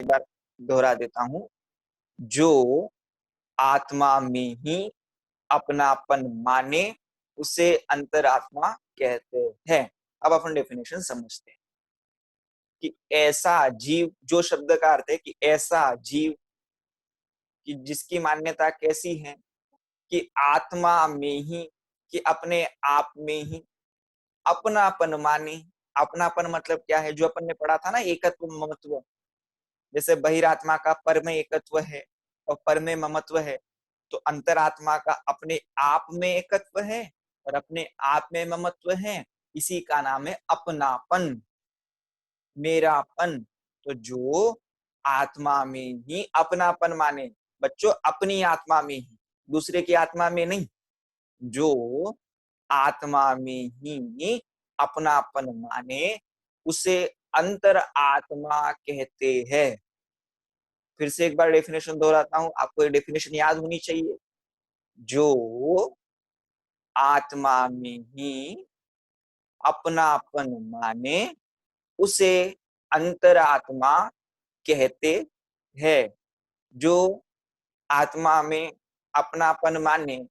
एक बार दोहरा देता हूं। जो आत्मा में ही अपनापन माने उसे अंतरात्मा कहते हैं। अब अपन डेफिनेशन समझते हैं कि ऐसा जीव, जो शब्द का अर्थ है कि ऐसा जीव कि जिसकी मान्यता कैसी है कि आत्मा में ही, कि अपने आप में ही अपनापन माने। अपनापन मतलब क्या है? जो अपन ने पढ़ा था ना, एकत्व ममत्व। जैसे बहिरात्मा का पर में एकत्व है और पर में ममत्व है, तो अंतरात्मा का अपने आप में एकत्व है और अपने आप में ममत्व है। इसी का नाम है अपनापन, मेरापन। तो जो आत्मा में ही अपनापन माने, बच्चों अपनी आत्मा में ही, दूसरे की आत्मा में नहीं, जो आत्मा में ही अपनापन माने उसे अंतर आत्मा कहते हैं। फिर से एक बार डेफिनेशन दोहराता हूं, आपको ये डेफिनेशन याद होनी चाहिए। जो आत्मा में ही अपनापन माने उसे अंतरात्मा कहते हैं। जो आत्मा में अपनापन माने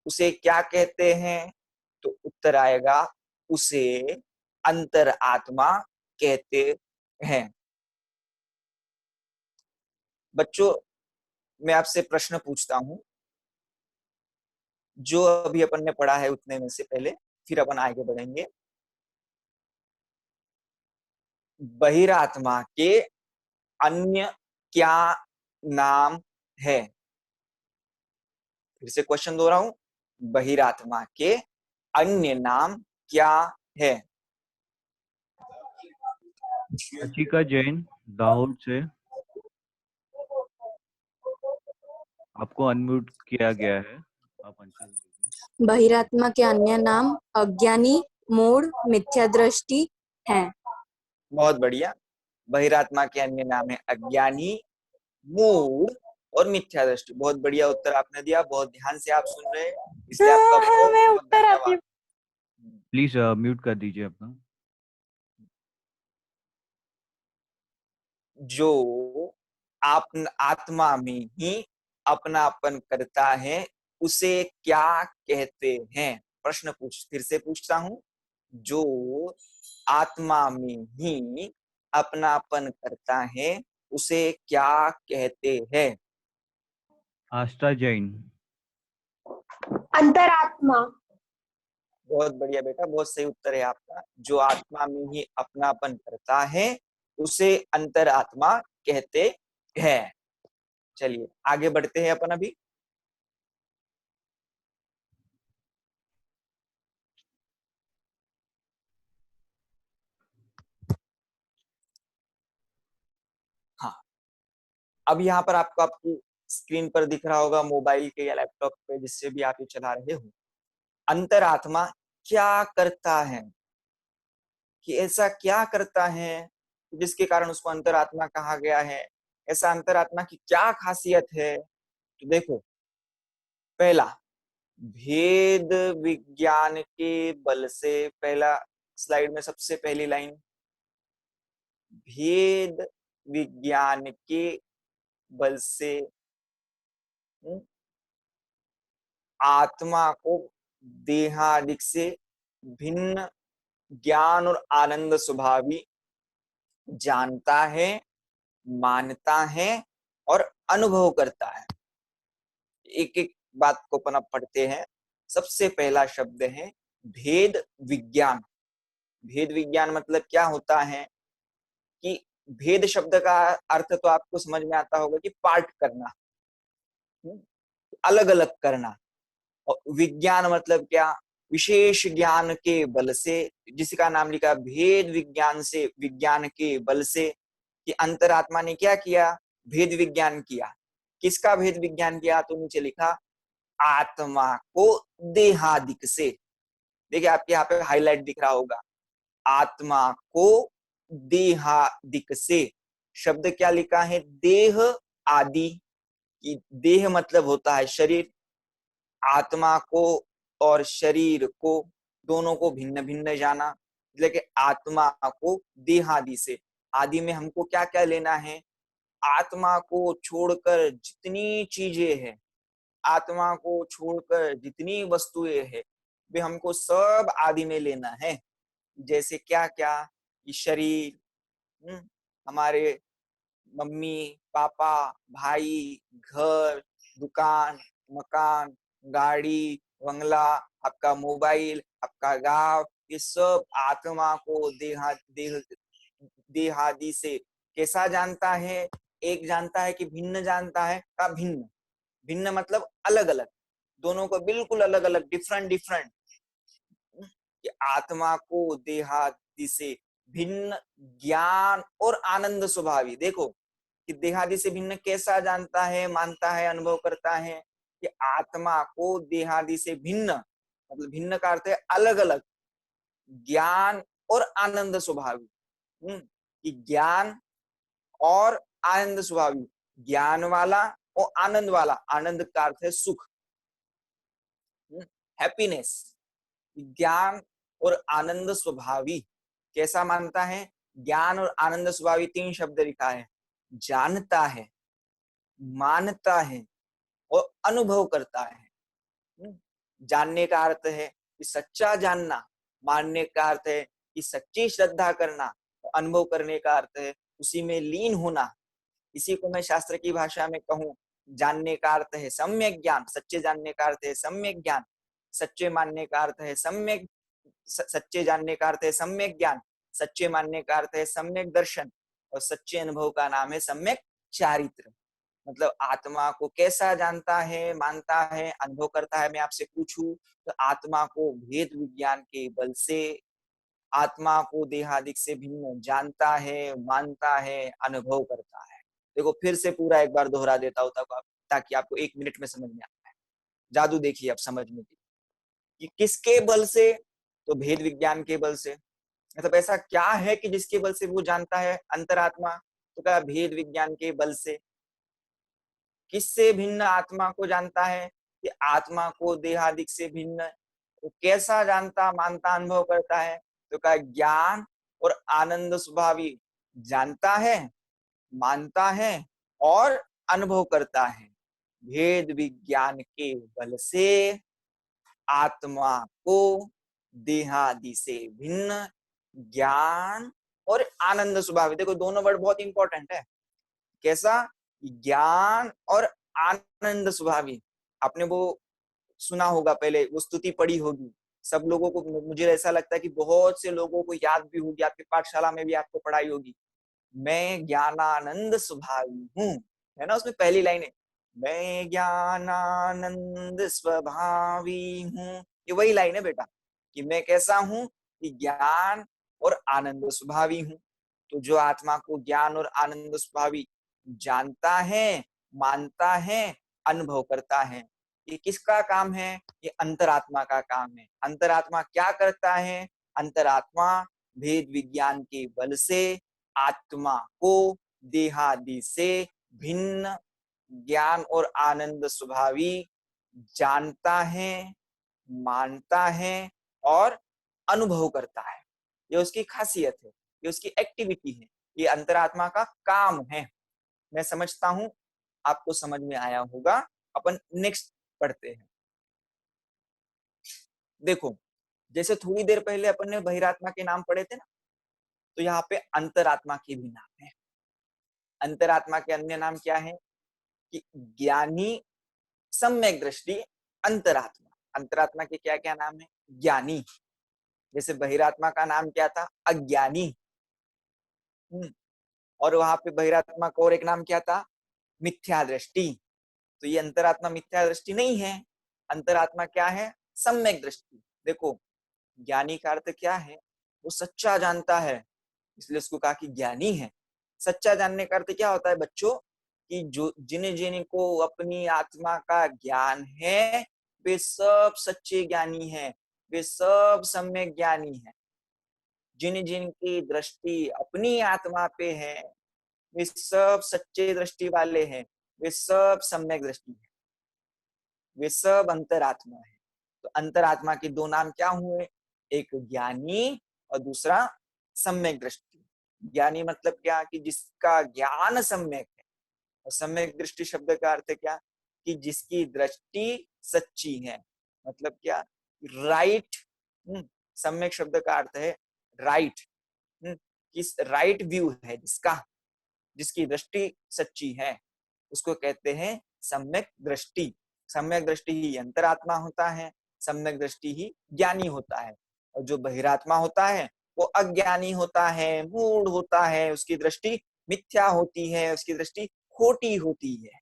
उसे क्या कहते हैं? तो उत्तर आएगा, उसे अंतरात्मा कहते हैं। बच्चों, मैं आपसे प्रश्न पूछता हूं, जो अभी अपन ने पढ़ा है उतने में से पहले, फिर अपन आगे बढ़ेंगे। बहिरात्मा के अन्य क्या नाम है? फिर से क्वेश्चन दोहरा हूं, बहिरात्मा के अन्य नाम क्या है? अचिका जैन, दाहोद से। आपको अनम्यूट किया गया है, आप आंसर दीजिए। बहिरात्मा के अन्य नाम अज्ञानी, मूढ़, मिथ्यादृष्टि हैं। बहुत बढ़िया। बहिरात्मा के अन्य नाम है अज्ञानी, मूढ़ और मिथ्या दृष्टि। बहुत बढ़िया उत्तर आपने दिया, बहुत ध्यान से आप सुन रहे हैं, इसलिए आपका बहुत मैं बहुत उत्तर आती धन्यवाद। प्लीज म्यूट कर दीजिए अपना। जो आप आत्मा में ही अपनापन करता है उसे क्या कहते हैं? प्रश्न फिर से पूछता हूं, जो आत्मा में ही अपनापन करता है उसे क्या कहते हैं? आस्था जैन। अंतरात्मा। बहुत बढ़िया बेटा, बहुत सही उत्तर है आपका। जो आत्मा में ही अपनापन करता है उसे अंतरात्मा कहते हैं। चलिए आगे बढ़ते हैं अपन अभी। हाँ, अब यहाँ पर आपको आपकी स्क्रीन पर दिख रहा होगा, मोबाइल के या लैपटॉप पे, जिससे भी आप ये चला रहे हो, अंतरात्मा क्या करता है, कि ऐसा क्या करता है जिसके कारण उसको अंतरात्मा कहा गया है। ऐसा अंतरात्मा की क्या खासियत है? तो देखो, पहला, भेद विज्ञान के बल से। पहला स्लाइड में सबसे पहली लाइन, भेद विज्ञान के बल से आत्मा को देहादिक से भिन्न ज्ञान और आनंद स्वभावी जानता है, मानता है और अनुभव करता है। एक एक बात को अपन अब पढ़ते हैं। सबसे पहला शब्द है भेद विज्ञान। भेद विज्ञान मतलब क्या होता है कि भेद शब्द का अर्थ तो आपको समझ में आता होगा कि पार्ट करना, अलग अलग करना। और विज्ञान मतलब क्या? विशेष ज्ञान के बल से, जिसका नाम लिखा भेद विज्ञान से, विज्ञान के बल से, कि अंतरात्मा ने क्या किया? भेद विज्ञान किया। किसका भेद विज्ञान किया? तो नीचे लिखा आत्मा को देहादिक से। देखिए आपके यहाँ पे हाईलाइट दिख रहा होगा, आत्मा को देहादिक से। शब्द क्या लिखा है? देह आदि। की देह मतलब होता है शरीर। आत्मा को और शरीर को, दोनों को भिन्न भिन्न जाना, लेकिन आत्मा को देहादि से। आदि में हमको क्या क्या लेना है? आत्मा को छोड़कर जितनी चीजें हैं, आत्मा को छोड़कर जितनी वस्तुएं हैं, वे हमको सब आदि में लेना है। जैसे क्या क्या, ये शरीर, हमारे मम्मी पापा, भाई, घर, दुकान, मकान, गाड़ी, बंगला, आपका मोबाइल, आपका गांव, ये सब आत्मा को देहादि से कैसा जानता है? एक जानता है कि भिन्न जानता है का भिन्न, भिन्न मतलब अलग अलग, दोनों को बिल्कुल अलग अलग, डिफरेंट डिफरेंट। कि आत्मा को देहादि से भिन्न ज्ञान और आनंद स्वभावी। देखो कि देहादि से भिन्न कैसा जानता है, मानता है, अनुभव करता है? कि आत्मा को देहादि से भिन्न, मतलब भिन्न का अर्थ है अलग अलग, ज्ञान और आनंद स्वभावी। कि ज्ञान और आनंद स्वभावी, ज्ञान वाला और आनंद वाला। आनंद का अर्थ है सुख, हैप्पीनेस। ज्ञान और आनंद स्वभावी कैसा मानता है? ज्ञान और आनंद स्वभावी 3 शब्द लिखा है। जानता है, मानता है और अनुभव करता है। जानने का अर्थ है कि सच्चा जानना, मानने का अर्थ है कि सच्ची श्रद्धा करना, अनुभव करने का अर्थ है उसी में लीन होना। इसी को मैं शास्त्र की भाषा में कहूं, जानने का अर्थ है सम्यक ज्ञान, सच्चे जानने का अर्थ है सम्यक ज्ञान, सच्चे मानने का अर्थ है सम्यक, सच्चे जानने का अर्थ है सम्यक ज्ञान, सच्चे मानने का अर्थ है सम्यक दर्शन, और सच्चे अनुभव का नाम है सम्यक चारित्र। मतलब आत्मा को कैसा जानता है, मानता है, अनुभव करता है? मैं आपसे पूछूं तो आत्मा को भेद विज्ञान के बल से, आत्मा को देहादिक से भिन्न जानता है, मानता है, अनुभव करता है। देखो फिर से पूरा एक बार दोहरा देता हूं ताकि आपको 1 मिनट में समझ में आए। जादू देखिए अब समझने की, कि किसके बल से? तो भेद विज्ञान के बल से। मतलब ऐसा क्या है कि जिसके बल से वो जानता है अंतरात्मा? तो क्या भेद विज्ञान के बल से। किससे भिन्न आत्मा को जानता है? कि आत्मा को देहादिक से भिन्न। वो कैसा जानता, मानता, अनुभव करता है? तो क्या ज्ञान और आनंद स्वभावी जानता है, मानता है और अनुभव करता है। भेद विज्ञान के बल से आत्मा को देहादि से भिन्न ज्ञान और आनंद स्वभावी। देखो दोनों वर्ड बहुत इंपॉर्टेंट है। कैसा? ज्ञान और आनंद स्वभावी। आपने वो सुना होगा, पहले वो स्तुति पढ़ी होगी सब लोगों को। मुझे ऐसा लगता है कि बहुत से लोगों को याद भी होगी, आपकी पाठशाला में भी आपको पढ़ाई होगी। मैं ज्ञानानंद स्वभावी हूँ, है ना? उसमें पहली लाइन है, मैं ज्ञानानंद स्वभावी हूँ। ये वही लाइन है बेटा, कि मैं कैसा हूँ? कि ज्ञान और आनंद स्वभावी हूँ। तो जो आत्मा को ज्ञान और आनंद स्वभावी जानता है, मानता है, अनुभव करता है, ये किसका काम है? ये अंतरात्मा का काम है। अंतरात्मा क्या करता है? अंतरात्मा भेद विज्ञान के बल से आत्मा को देहादि से भिन्न ज्ञान और आनंद स्वभावी जानता है, मानता है और अनुभव करता है। ये उसकी खासियत है, ये उसकी एक्टिविटी है, ये अंतरात्मा का काम है। मैं समझता हूं आपको समझ में आया होगा। अपन नेक्स्ट पढ़ते हैं। देखो जैसे थोड़ी देर पहले अपन ने बहिरात्मा के नाम पढ़े थे ना, तो यहाँ पे अंतरात्मा के भी नाम है। अंतरात्मा के अन्य नाम क्या है? कि ज्ञानी, सम्यक दृष्टि, अंतरात्मा। अंतरात्मा के क्या क्या नाम है? ज्ञानी। जैसे बहिरात्मा का नाम क्या था? अज्ञानी। और वहां पे बहिरात्मा का और एक नाम क्या था? मिथ्या दृष्टि। तो ये अंतरात्मा मिथ्या दृष्टि नहीं है। अंतरात्मा क्या है? सम्यक दृष्टि। देखो ज्ञानी का अर्थ क्या है? वो सच्चा जानता है, इसलिए उसको कहा कि ज्ञानी है। सच्चा जानने का अर्थ क्या होता है बच्चों? कि जो जिन जिन को अपनी आत्मा का ज्ञान है, वे सब सच्चे ज्ञानी हैं, वे सब सम्यक ज्ञानी हैं। जिन जिन की दृष्टि अपनी आत्मा पे है, वे सब सच्चे दृष्टि वाले हैं, वे सब सम्यक दृष्टि है, वे सब अंतरात्मा है। तो अंतरात्मा के 2 नाम क्या हुए? एक ज्ञानी और दूसरा सम्यक दृष्टि। ज्ञानी मतलब क्या? कि जिसका ज्ञान सम्यक है, और सम्यक दृष्टि शब्द का अर्थ क्या, कि जिसकी दृष्टि सच्ची है, मतलब क्या, राइट। सम्यक शब्द का अर्थ है राइट, किस राइट व्यू है जिसका, जिसकी दृष्टि सच्ची है, उसको कहते हैं सम्यक दृष्टि। सम्यक दृष्टि ही अंतरात्मा होता है, सम्यक दृष्टि ही ज्ञानी होता है, और जो बहिरात्मा होता है वो अज्ञानी होता है, मूढ़ होता है, उसकी दृष्टि मिथ्या होती है, उसकी दृष्टि खोटी होती है।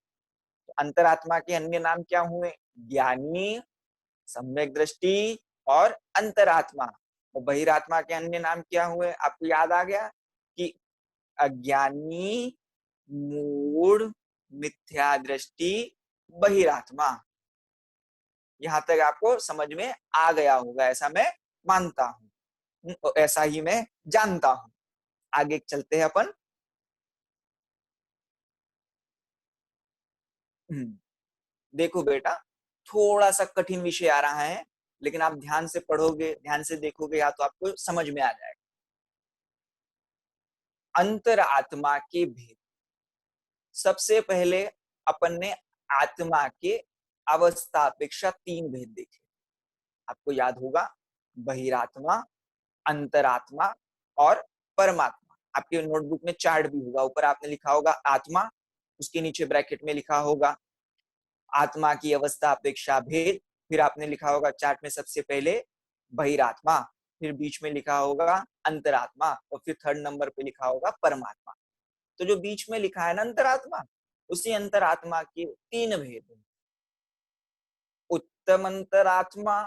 तो अंतरात्मा के अन्य नाम क्या हुए, ज्ञानी, सम्यक दृष्टि और अंतरात्मा। और बहिरात्मा के अन्य नाम क्या हुए, आपको याद आ गया कि अज्ञानी, मूढ़, मिथ्या दृष्टि, बहिरात्मा। यहां तक आपको समझ में आ गया होगा, ऐसा मैं मानता हूं, ऐसा ही मैं जानता हूं। आगे चलते हैं अपन। देखो बेटा, थोड़ा सा कठिन विषय आ रहा है, लेकिन आप ध्यान से पढ़ोगे, ध्यान से देखोगे, या तो आपको समझ में आ जाएगा। अंतरात्मा के भेद। सबसे पहले अपन ने आत्मा के अवस्था अपेक्षा 3 भेद देखे, आपको याद होगा, बहिरात्मा, अंतरात्मा और परमात्मा। आपके नोटबुक में चार्ट भी होगा, ऊपर आपने लिखा होगा आत्मा, उसके नीचे ब्रैकेट में लिखा होगा आत्मा की अवस्था अपेक्षा भेद, फिर आपने लिखा होगा चार्ट में सबसे पहले बहिरात्मा, फिर बीच में लिखा होगा अंतरात्मा, और फिर 3rd नंबर पे लिखा होगा परमात्मा। तो जो बीच में लिखा है ना अंतरात्मा, उसी अंतरात्मा के 3 भेद हैं। उत्तम अंतरात्मा,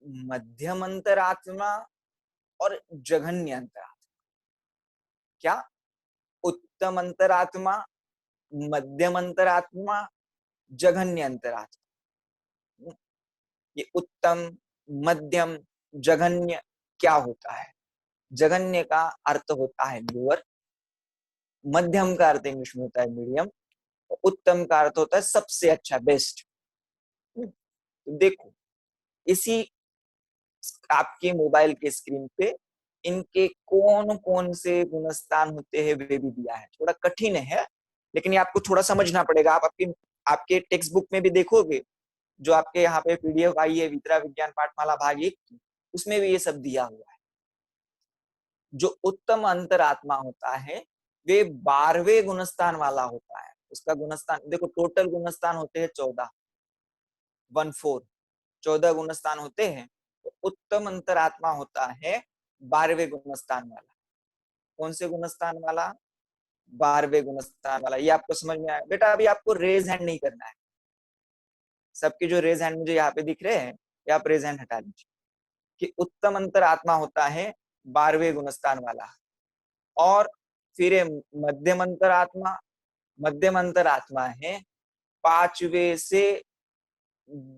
मध्यम अंतरात्मा और जघन्य अंतरात्मा। क्या, उत्तम अंतरात्मा, मध्यम अंतरात्मा, जघन्य अंतरात्मा। ये उत्तम, मध्यम, जघन्य क्या होता है? जघन्य का अर्थ होता है लोअर, मध्यम का अर्थ इंग्लिश में होता है मीडियम, और उत्तम का अर्थ होता है सबसे अच्छा, बेस्ट। तो देखो, इसी आपके मोबाइल के स्क्रीन पे इनके कौन कौन से गुणस्थान होते हैं वे भी दिया है। थोड़ा कठिन है, लेकिन ये आपको थोड़ा समझना पड़ेगा। आप आपके टेक्स्ट बुक में भी देखोगे, जो आपके यहाँ पे पीडीएफ आई है वितरा विज्ञान पाठमाला भाग 1 की, उसमें भी ये सब दिया हुआ है। जो उत्तम अंतरात्मा होता है वे 12वें गुणस्थान वाला होता है। उसका गुणस्थान देखो, टोटल गुणस्थान होते हैं 14, 14 गुणस्थान होते हैं। तो उत्तम अंतरात्मा होता है 12वें गुणस्थान वाला। कौन से गुणस्थान वाला? 12वें गुणस्थान वाला। ये आपको समझ में आया बेटा? अभी आपको रेज हैंड नहीं करना है। सबके जो रेज हैंड मुझे यहाँ पे दिख रहे हैं, ये आप रेज हैंड हटा लीजिए। कि उत्तम अंतरात्मा होता है 12वें गुणस्थान वाला, और फिर मध्यम अंतरात्मा, मध्यम अंतरात्मा है 5वें से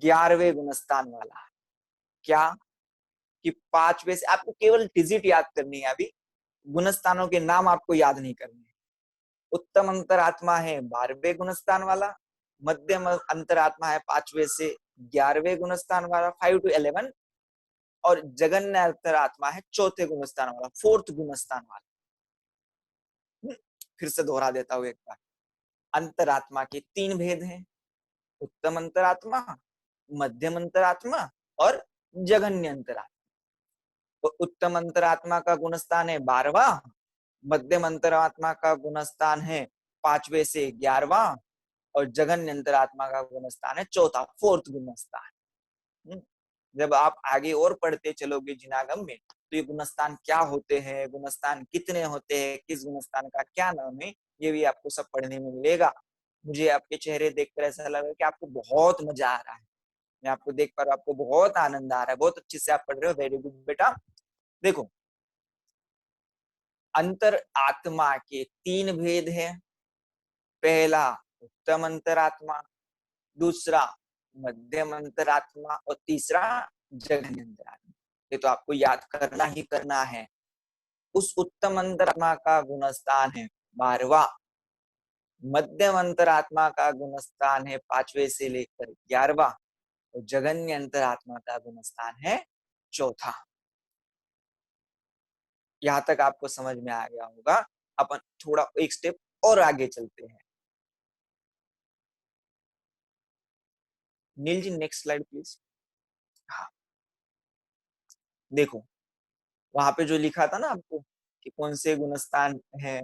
11वें गुणस्थान वाला। क्या, कि 5वें से, आपको केवल डिजिट याद करनी है, अभी गुणस्थानों के नाम आपको याद नहीं करने हैं। उत्तम अंतरात्मा है 12वें गुणस्थान वाला, मध्यम अंतरात्मा है 5वें से 11वें गुणस्थान वाला, 5 to 11, और जघन्य अंतरात्मा है 4थे गुणस्थान वाला, 4th गुणस्थान वाला। फिर से दोहरा देता हूं एक बार। अंतरात्मा के 3 भेद हैं, उत्तम अंतरात्मा, मध्यम अंतरात्मा और जघन्य अंतरात्मा। तो उत्तम अंतरात्मा का गुणस्थान है 12वां, मध्यम अंतरात्मा का गुणस्थान है 5वें से 11वां, और जघन्य अंतरात्मा का गुणस्थान है 4था, 4th गुणस्थान। जब आप आगे और पढ़ते चलोगे जिनागम में, तो ये गुणस्थान क्या होते हैं, गुणस्थान कितने होते हैं, किस गुणस्थान का क्या नाम है, ये भी आपको सब पढ़ने में मिलेगा। मुझे आपके चेहरे देखकर ऐसा लग रहा है कि आपको बहुत मजा आ रहा है। मैं आपको देख पा रहा हूं, आपको बहुत आनंद आ रहा है, बहुत अच्छे से आप पढ़ रहे हो। वेरी गुड बेटा। देखो, अंतर आत्मा के 3 भेद हैं। पहला उत्तम अंतरात्मा, दूसरा मध्यम अंतरात्मा, और तीसरा जघन्य अंतरात्मा। ये तो आपको याद करना ही करना है। उस उत्तम अंतरात्मा का गुणस्थान है 12वां, मध्यम अंतरात्मा का गुणस्थान है 5वें से लेकर 11वां, और जघन्य अंतरात्मा का गुणस्थान है 4था। यहां तक आपको समझ में आ गया होगा। अपन थोड़ा एक स्टेप और आगे चलते हैं। नील जी नेक्स्ट स्लाइड प्लीज। हाँ देखो, वहां पे जो लिखा था ना आपको कि कौन से गुणस्थान है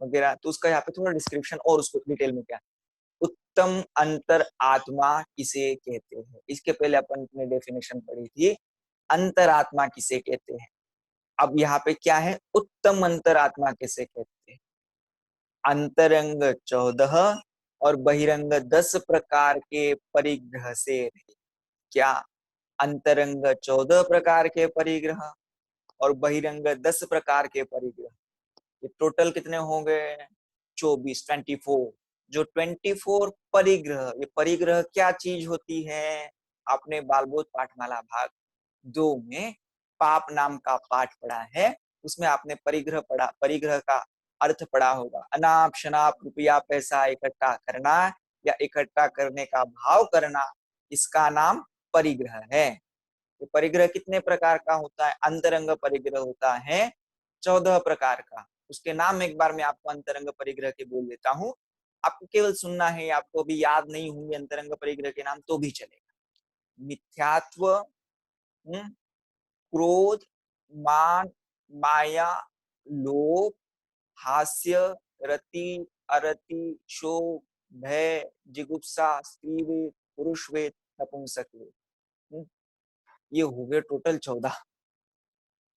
वगैरह, तो उसका यहाँ पे थोड़ा डिस्क्रिप्शन और उसको डिटेल में क्या, उत्तम अंतर आत्मा किसे कहते हैं। इसके पहले अपन ने डेफिनेशन पढ़ी थी, अंतरात्मा किसे कहते हैं। अब यहाँ पे क्या है, उत्तम अंतरात्मा किसे कहते हैं। अंतरंग 14 और बहिरंग 10 प्रकार के परिग्रह से रहित। क्या, अंतरंग 14 प्रकार के परिग्रह और बहिरंग 10 प्रकार के परिग्रह, ये टोटल कितने हो गए, 24, 24। जो 24 परिग्रह, ये परिग्रह क्या चीज होती है, आपने बालबोध पाठमाला भाग 2 में पाप नाम का पाठ पढ़ा है, उसमें आपने परिग्रह पढ़ा, परिग्रह का अर्थ पढ़ा होगा। अनाप शनाप रुपया पैसा इकट्ठा करना या इकट्ठा करने का भाव करना, इसका नाम परिग्रह है। तो परिग्रह कितने प्रकार का होता है, अंतरंग परिग्रह होता है 14 प्रकार का। उसके नाम एक बार मैं आपको अंतरंग परिग्रह के बोल देता हूँ, आपको केवल सुनना है, आपको अभी याद नहीं होंगे अंतरंग परिग्रह के नाम तो भी चलेगा। मिथ्यात्व, क्रोध, मान, माया, लोभ, हास्य, रति, अरति, शोक, भय, जिगुप्सा, स्त्रीवेद, पुरुषवेद, नपुंसकवेद, ये हो गए टोटल 14।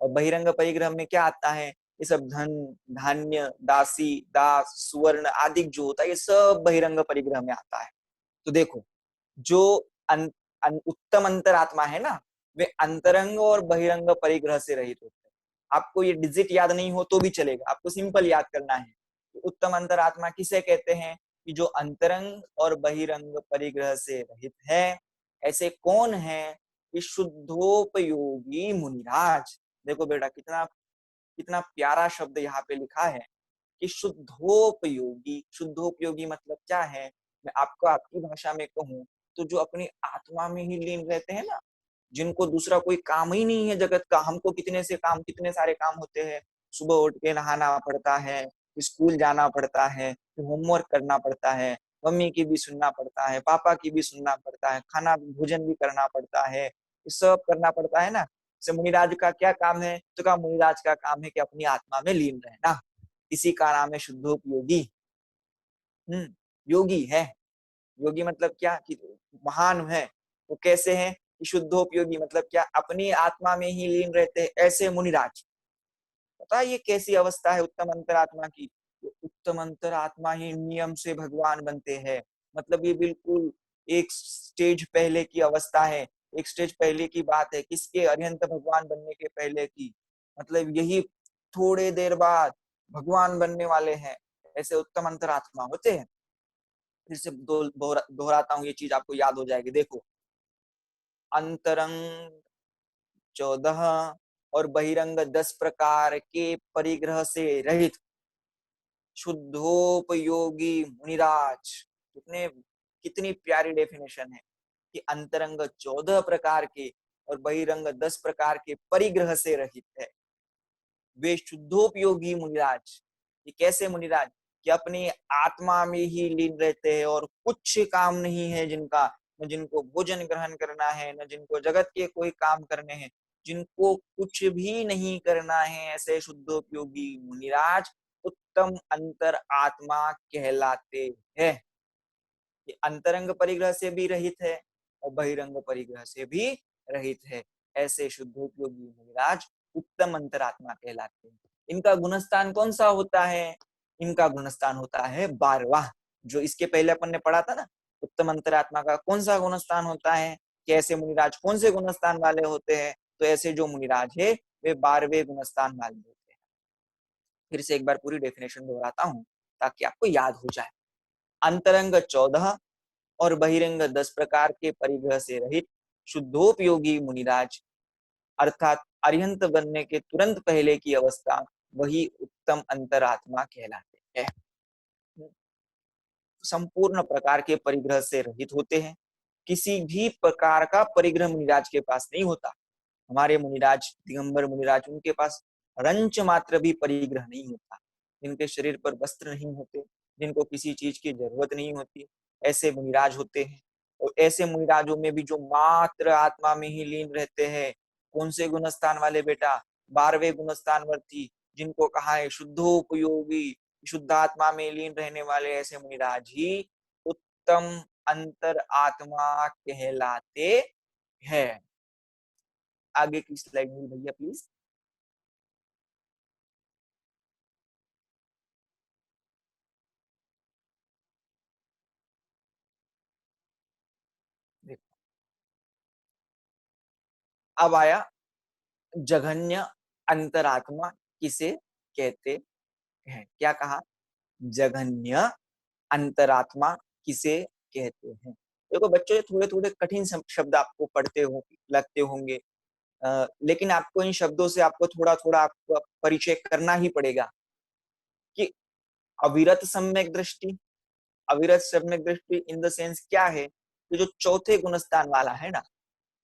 और बहिरंग परिग्रह में क्या आता है, ये सब धन, धान्य, दासी, दास, सुवर्ण आदि जो होता है, ये सब बहिरंग परिग्रह में आता है। तो देखो, जो उत्तम अंतरात्मा है ना, वे अंतरंग और बहिरंग परिग्रह से रहित होते हैं। आपको ये डिजिट याद नहीं हो तो भी चलेगा, आपको सिंपल याद करना है। तो उत्तम अंतरात्मा किसे कहते हैं, कि जो अंतरंग और बहिरंग परिग्रह से रहित है। ऐसे कौन है, कि शुद्धोपयोगी मुनिराज। देखो बेटा, कितना कितना प्यारा शब्द यहाँ पे लिखा है कि शुद्धोपयोगी। शुद्धोपयोगी मतलब क्या है, मैं आपको आपकी भाषा में कहूँ तो जो अपनी आत्मा में ही लीन रहते हैं ना, जिनको दूसरा कोई काम ही नहीं है जगत का। हमको कितने से काम, कितने सारे काम होते हैं, सुबह उठ के नहाना पड़ता है, स्कूल जाना पड़ता है, होमवर्क करना पड़ता है, मम्मी की भी सुनना पड़ता है, पापा की भी सुनना पड़ता है, खाना भोजन भी करना पड़ता है, ये सब करना पड़ता है ना। से मुनिराज का क्या काम है, तो का मुनिराज का काम है कि अपनी आत्मा में लीन रहना, इसी का नाम है शुद्धोपयोगी। योगी है, योगी मतलब क्या, कि महान है। वो कैसे हैं, कि शुद्धोपयोगी मतलब क्या, अपनी आत्मा में ही लीन रहते हैं, ऐसे मुनिराज। पता है ये कैसी अवस्था है उत्तम अंतरात्मा की, उत्तम अंतरात्मा ही नियम से भगवान बनते हैं। मतलब ये बिल्कुल एक स्टेज पहले की अवस्था है, एक स्टेज पहले की बात है, किसके, अरिहंत भगवान बनने के पहले की। मतलब यही थोड़े देर बाद भगवान बनने वाले हैं, ऐसे उत्तम अंतरात्मा होते हैं। फिर से दोहराता हूँ, ये चीज आपको याद हो जाएगी। देखो, अंतरंग 14 और बहिरंग 10 प्रकार के परिग्रह से रहित शुद्धोपयोगी मुनिराज। कितने, कितनी प्यारी डेफिनेशन है कि अंतरंग 14 प्रकार के और बहिरंग 10 प्रकार के परिग्रह से रहित है, वे शुद्धोपयोगी मुनिराज। ये कैसे मुनिराज, कि अपनी आत्मा में ही लीन रहते हैं और कुछ काम नहीं है जिनका, न जिनको भोजन ग्रहण करना है, न जिनको जगत के कोई काम करने हैं, जिनको कुछ भी नहीं करना है, ऐसे शुद्धोपयोगी मुनिराज उत्तम अंतर आत्मा कहलाते हैं। ये अंतरंग परिग्रह से भी रहित है और बहिरंग परिग्रह से भी रहित है, ऐसे शुद्धोपयोगी मुनिराज उत्तम अंतरात्मा कहलाते हैं। इनका गुणस्थान कौन सा होता है, इनका गुणस्थान होता है 12वां, जो इसके पहले अपन ने पढ़ा था ना। उत्तम अंतरात्मा का कौन सा गुणस्थान होता है, कि ऐसे मुनिराज कौन से गुणस्थान वाले होते हैं, तो ऐसे जो मुनिराज है वे 12वें गुणस्थान वाले होते हैं। फिर से एक बार पूरी डेफिनेशन दोहराता हूँ ताकि आपको याद हो जाए। अंतरंग 14 और बहिरंग 10 प्रकार के परिग्रह से रहित शुद्धोपयोगी मुनिराज, अर्थात अरिहंत बनने के तुरंत पहले की अवस्था, वही उत्तम अंतरात्मा कहलाते हैं। संपूर्ण प्रकार के परिग्रह से रहित होते हैं, किसी भी प्रकार का परिग्रह मुनिराज के पास नहीं होता। हमारे मुनिराज, दिगंबर मुनिराज, उनके पास रंच मात्र भी परिग्रह नहीं होता, जिनके शरीर पर वस्त्र नहीं होते, जिनको किसी चीज की जरूरत नहीं होती, ऐसे मुनिराज होते हैं। और ऐसे मुनिराजों में भी जो मात्र आत्मा में ही लीन रहते हैं, कौन से गुणस्थान वाले बेटा? 12वें गुणस्थान वर्ती, जिनको कहा है शुद्धोपयोगी, शुद्ध आत्मा में लीन रहने वाले ऐसे मुनिराज ही उत्तम अंतर आत्मा कहलाते हैं। आगे की स्लाइड में भैया प्लीज। देखो अब आया जघन्य अंतरात्मा किसे कहते हैं। क्या कहा? जघन्य अंतरात्मा किसे कहते हैं। देखो बच्चों, ये थोड़े थोड़े कठिन शब्द आपको पढ़ते हो लगते होंगे, लेकिन आपको इन शब्दों से आपको थोड़ा थोड़ा आपको परिचय करना ही पड़ेगा कि अविरत सम्यक दृष्टि, अविरत सम्यक दृष्टि इन द सेंस क्या है कि जो चौथे गुणस्थान वाला है ना,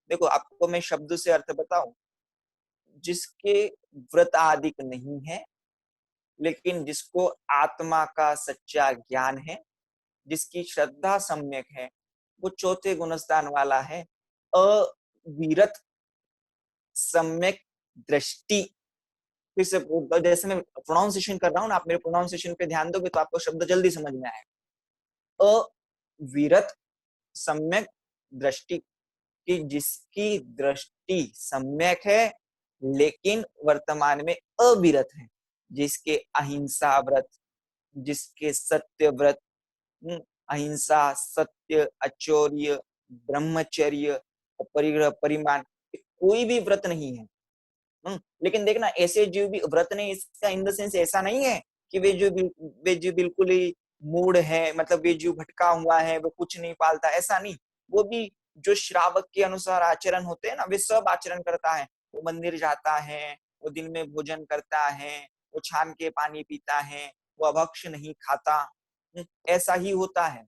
देखो आपको मैं शब्द से अर्थ बताऊं, जिसके व्रत आदिक नहीं है लेकिन जिसको आत्मा का सच्चा ज्ञान है, जिसकी श्रद्धा सम्यक है, वो चौथे गुणस्थान वाला है। अविरत सम्यक दृष्टि। फिर से जैसे मैं प्रोनाउंसिएशन कर रहा हूं ना, आप मेरे प्रोनाउंसिएशन पे ध्यान दोगे तो आपको शब्द जल्दी समझ में आएगा। अविरत सम्यक दृष्टि की जिसकी दृष्टि सम्यक है लेकिन वर्तमान में अविरत है, जिसके अहिंसा व्रत, जिसके सत्य व्रत, अहिंसा, सत्य, अचौर्य, ब्रह्मचर्य, परिग्रह, परिमाण, कोई भी व्रत नहीं है। लेकिन देखना ऐसे जीव भी व्रत नहीं, इसका इन द सेंस ऐसा नहीं है कि वे जो बिल्कुल ही मूड है, मतलब वे जीव भटका हुआ है, वो कुछ नहीं पालता, ऐसा नहीं। वो भी जो श्रावक के अनुसार आचरण होते हैं ना, वे सब आचरण करता है। वो मंदिर जाता है, वो दिन में भोजन करता है, वो छान के पानी पीता है, वो अभक्ष नहीं खाता। ऐसा ही होता है।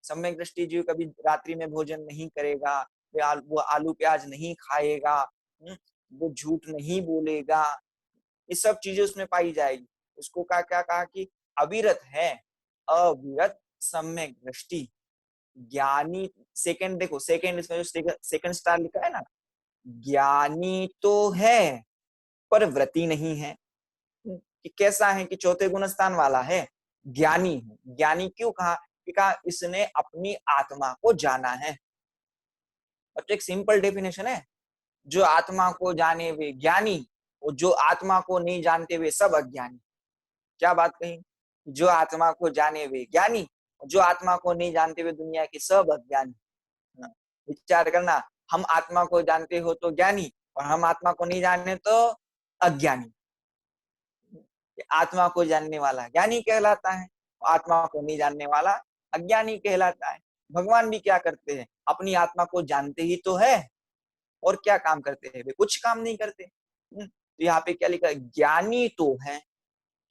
सम्यक दृष्टि जीव कभी रात्रि में भोजन नहीं करेगा, वो आलू प्याज नहीं खाएगा, वो झूठ नहीं बोलेगा, ये सब चीजें उसमें पाई जाएगी। उसको क्या क्या कहा कि अविरत है, अविरत सम्यक दृष्टि ज्ञानी। सेकंड देखो, सेकंड इसमें जो सेकंड स्टार लिखा है ना, ज्ञानी तो है पर व्रती नहीं है। कि कैसा है कि चौथे गुण स्थान वाला है, ज्ञानी है। ज्ञानी क्यों कहा? कि कहा इसने अपनी आत्मा को जाना है। तो एक सिंपल डेफिनेशन है, जो आत्मा को जाने वे ज्ञानी, और जो आत्मा को नहीं जानते वे सब अज्ञानी। क्या बात कही? जो आत्मा को जाने वे ज्ञानी, जो आत्मा को नहीं जानते हुए दुनिया के सब अज्ञानी। विचार करना, हम आत्मा को जानते हो तो ज्ञानी, और हम आत्मा को नहीं जाने तो अज्ञानी। आत्मा को जानने वाला ज्ञानी कहलाता है, आत्मा को नहीं जानने वाला अज्ञानी कहलाता है। भगवान भी क्या करते हैं? अपनी आत्मा को जानते ही तो है, और क्या काम करते हैं? वे कुछ काम नहीं करते। तो यहाँ पे क्या लिखा है? ज्ञानी तो है,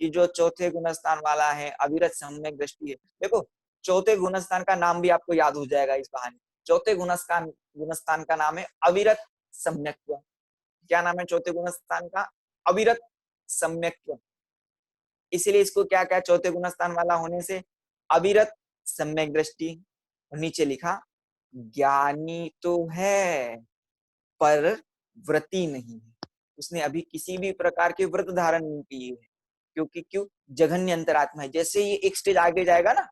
कि जो चौथे गुणस्थान वाला है, अविरत सम्यक दृष्टि है। देखो चौथे गुणस्थान का नाम भी आपको याद हो जाएगा इस बहाने। चौथे गुणस्थान का नाम है अविरत सम्यक्त्व। क्या नाम है चौथे गुणस्थान का? अविरत सम्यक्त्व। इसीलिए इसको क्या क्या चौथे गुणस्थान वाला होने से अविरत सम्यक दृष्टि। और नीचे लिखा ज्ञानी तो है पर व्रती नहीं है, उसने अभी किसी भी प्रकार के व्रत धारण नहीं किए है। क्योंकि क्यों? जघन्य अंतरात्मा है। जैसे ये एक स्टेज आगे जाएगा ना,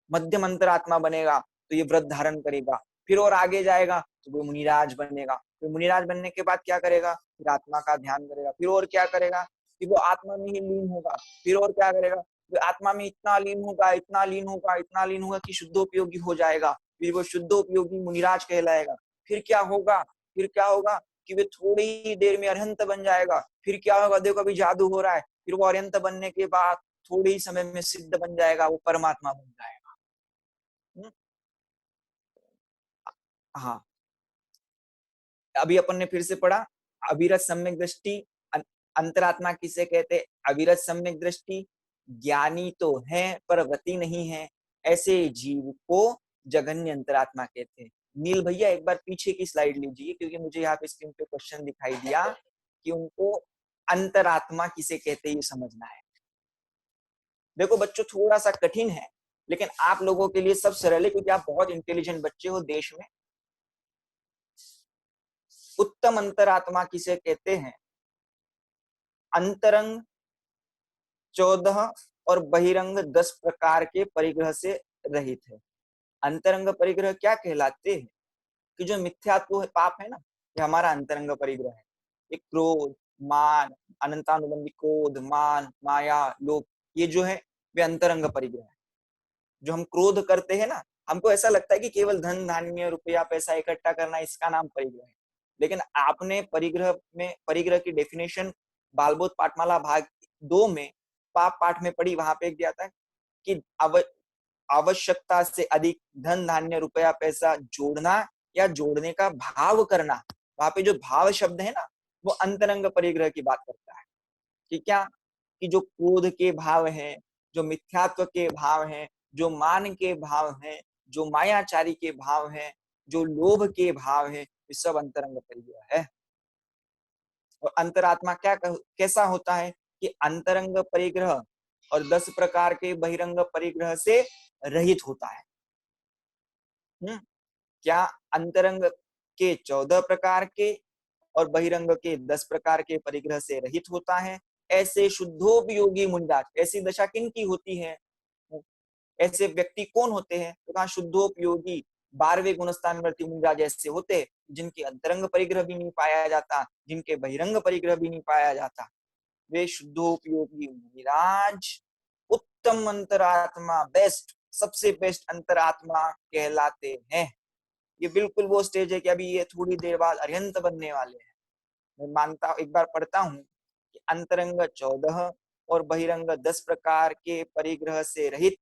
मध्यम अंतरात्मा बनेगा तो ये व्रत धारण करेगा, फिर और आगे जाएगा तो वो मुनिराज बनेगा, फिर मुनिराज बनने के बाद क्या करेगा? फिर आत्मा का ध्यान करेगा, फिर और क्या करेगा कि वो आत्मा में ही लीन होगा, फिर और क्या करेगा? फिर आत्मा में इतना लीन होगा, इतना लीन होगा, इतना लीन होगा कि शुद्धोपयोगी हो जाएगा, फिर वो शुद्धोपयोगी मुनिराज कहलाएगा। फिर क्या होगा? फिर क्या होगा कि वे थोड़ी ही देर में अरहंत बन जाएगा। फिर क्या होगा? देखो अभी जादू हो रहा है, फिर वो अरहंत बनने के बाद थोड़े ही समय में सिद्ध बन जाएगा, वो परमात्मा बन जाएगा। हाँ, अभी अपन ने फिर से पढ़ा अविरत सम्यक दृष्टि अंतरात्मा किसे कहते? अविरत सम्यक दृष्टि ज्ञानी तो है पर व्रती नहीं है, ऐसे जीव को जघन्य अंतरात्मा कहते हैं। नील भैया एक बार पीछे की स्लाइड लीजिए, क्योंकि मुझे यहाँ पे स्क्रीन पे क्वेश्चन दिखाई दिया कि उनको अंतरात्मा किसे कहते ये समझना है। देखो बच्चों थोड़ा सा कठिन है, लेकिन आप लोगों के लिए सब सरल है क्योंकि आप बहुत इंटेलिजेंट बच्चे हो देश में। उत्तम अंतरात्मा किसे कहते हैं? अंतरंग 14 और बहिरंग 10 प्रकार के परिग्रह से रहित है। अंतरंग परिग्रह क्या कहलाते हैं? कि जो मिथ्यात्व पाप है ना, ये हमारा अंतरंग परिग्रह है। ये क्रोध, मान, अनंतानुबंधी क्रोध, मान, माया, लोभ, ये जो है वे अंतरंग परिग्रह है। जो हम क्रोध करते हैं ना, हमको ऐसा लगता है कि केवल धन धान्य रुपया पैसा इकट्ठा करना इसका नाम परिग्रह है। लेकिन आपने परिग्रह की डेफिनेशन बालबोध पाठमाला भाग 2 में पाप पाठ में पढ़ी, वहां पे दिया था कि आवश्यकता से अधिक धन धान्य रुपया पैसा जोड़ना या जोड़ने का भाव करना। वहां पे जो भाव शब्द है ना, वो अंतरंग परिग्रह की बात करता है। कि क्या? कि जो क्रोध के भाव हैं, जो मिथ्यात्व के भाव हैं, जो मान के भाव हैं, जो मायाचारी के भाव हैं, जो लोभ के भाव हैं, ये सब अंतरंग परिग्रह है। और अंतरात्मा कैसा होता है? कि अंतरंग परिग्रह और 10 प्रकार के बहिरंग परिग्रह से रहित होता है। क्या? अंतरंग के 14 प्रकार के और बहिरंग के 10 प्रकार के परिग्रह से रहित होता है। ऐसे शुद्धोपयोगी मुंडाज, ऐसी दशा किन की होती है? ऐसे व्यक्ति कौन होते हैं? तो कहा शुद्धोपयोगी 12वें गुणस्थानवर्ती मुंडाज ऐसे होते हैं जिनके अंतरंग परिग्रह भी नहीं पाया जाता, जिनके बहिरंग परिग्रह भी नहीं पाया जाता। वे शुद्धोपयोगी मुनिराज उत्तम अंतरात्मा, बेस्ट, सबसे बेस्ट अंतरात्मा कहलाते हैं। ये बिल्कुल वो स्टेज है कि अभी ये थोड़ी देर बाद अरिहंत बनने वाले हैं। मैं मानता एक बार पढ़ता हूं कि अंतरंग 14 और बहिरंग 10 प्रकार के परिग्रह से रहित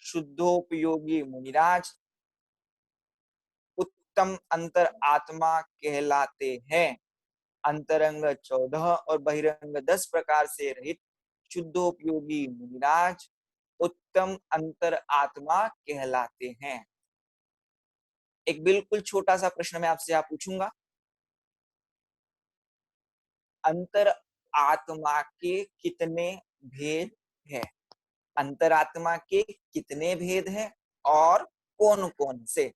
शुद्धोपयोगी मुनिराज उत्तम अंतर आत्मा कहलाते हैं। अंतरंग 14 और बहिरंग 10 प्रकार से रहित शुद्धोपयोगी मुनिराज उत्तम अंतर आत्मा कहलाते हैं। एक बिल्कुल छोटा सा प्रश्न मैं आपसे पूछूंगा। अंतर आत्मा के कितने भेद हैं? अंतरात्मा के कितने भेद हैं और कौन कौन से?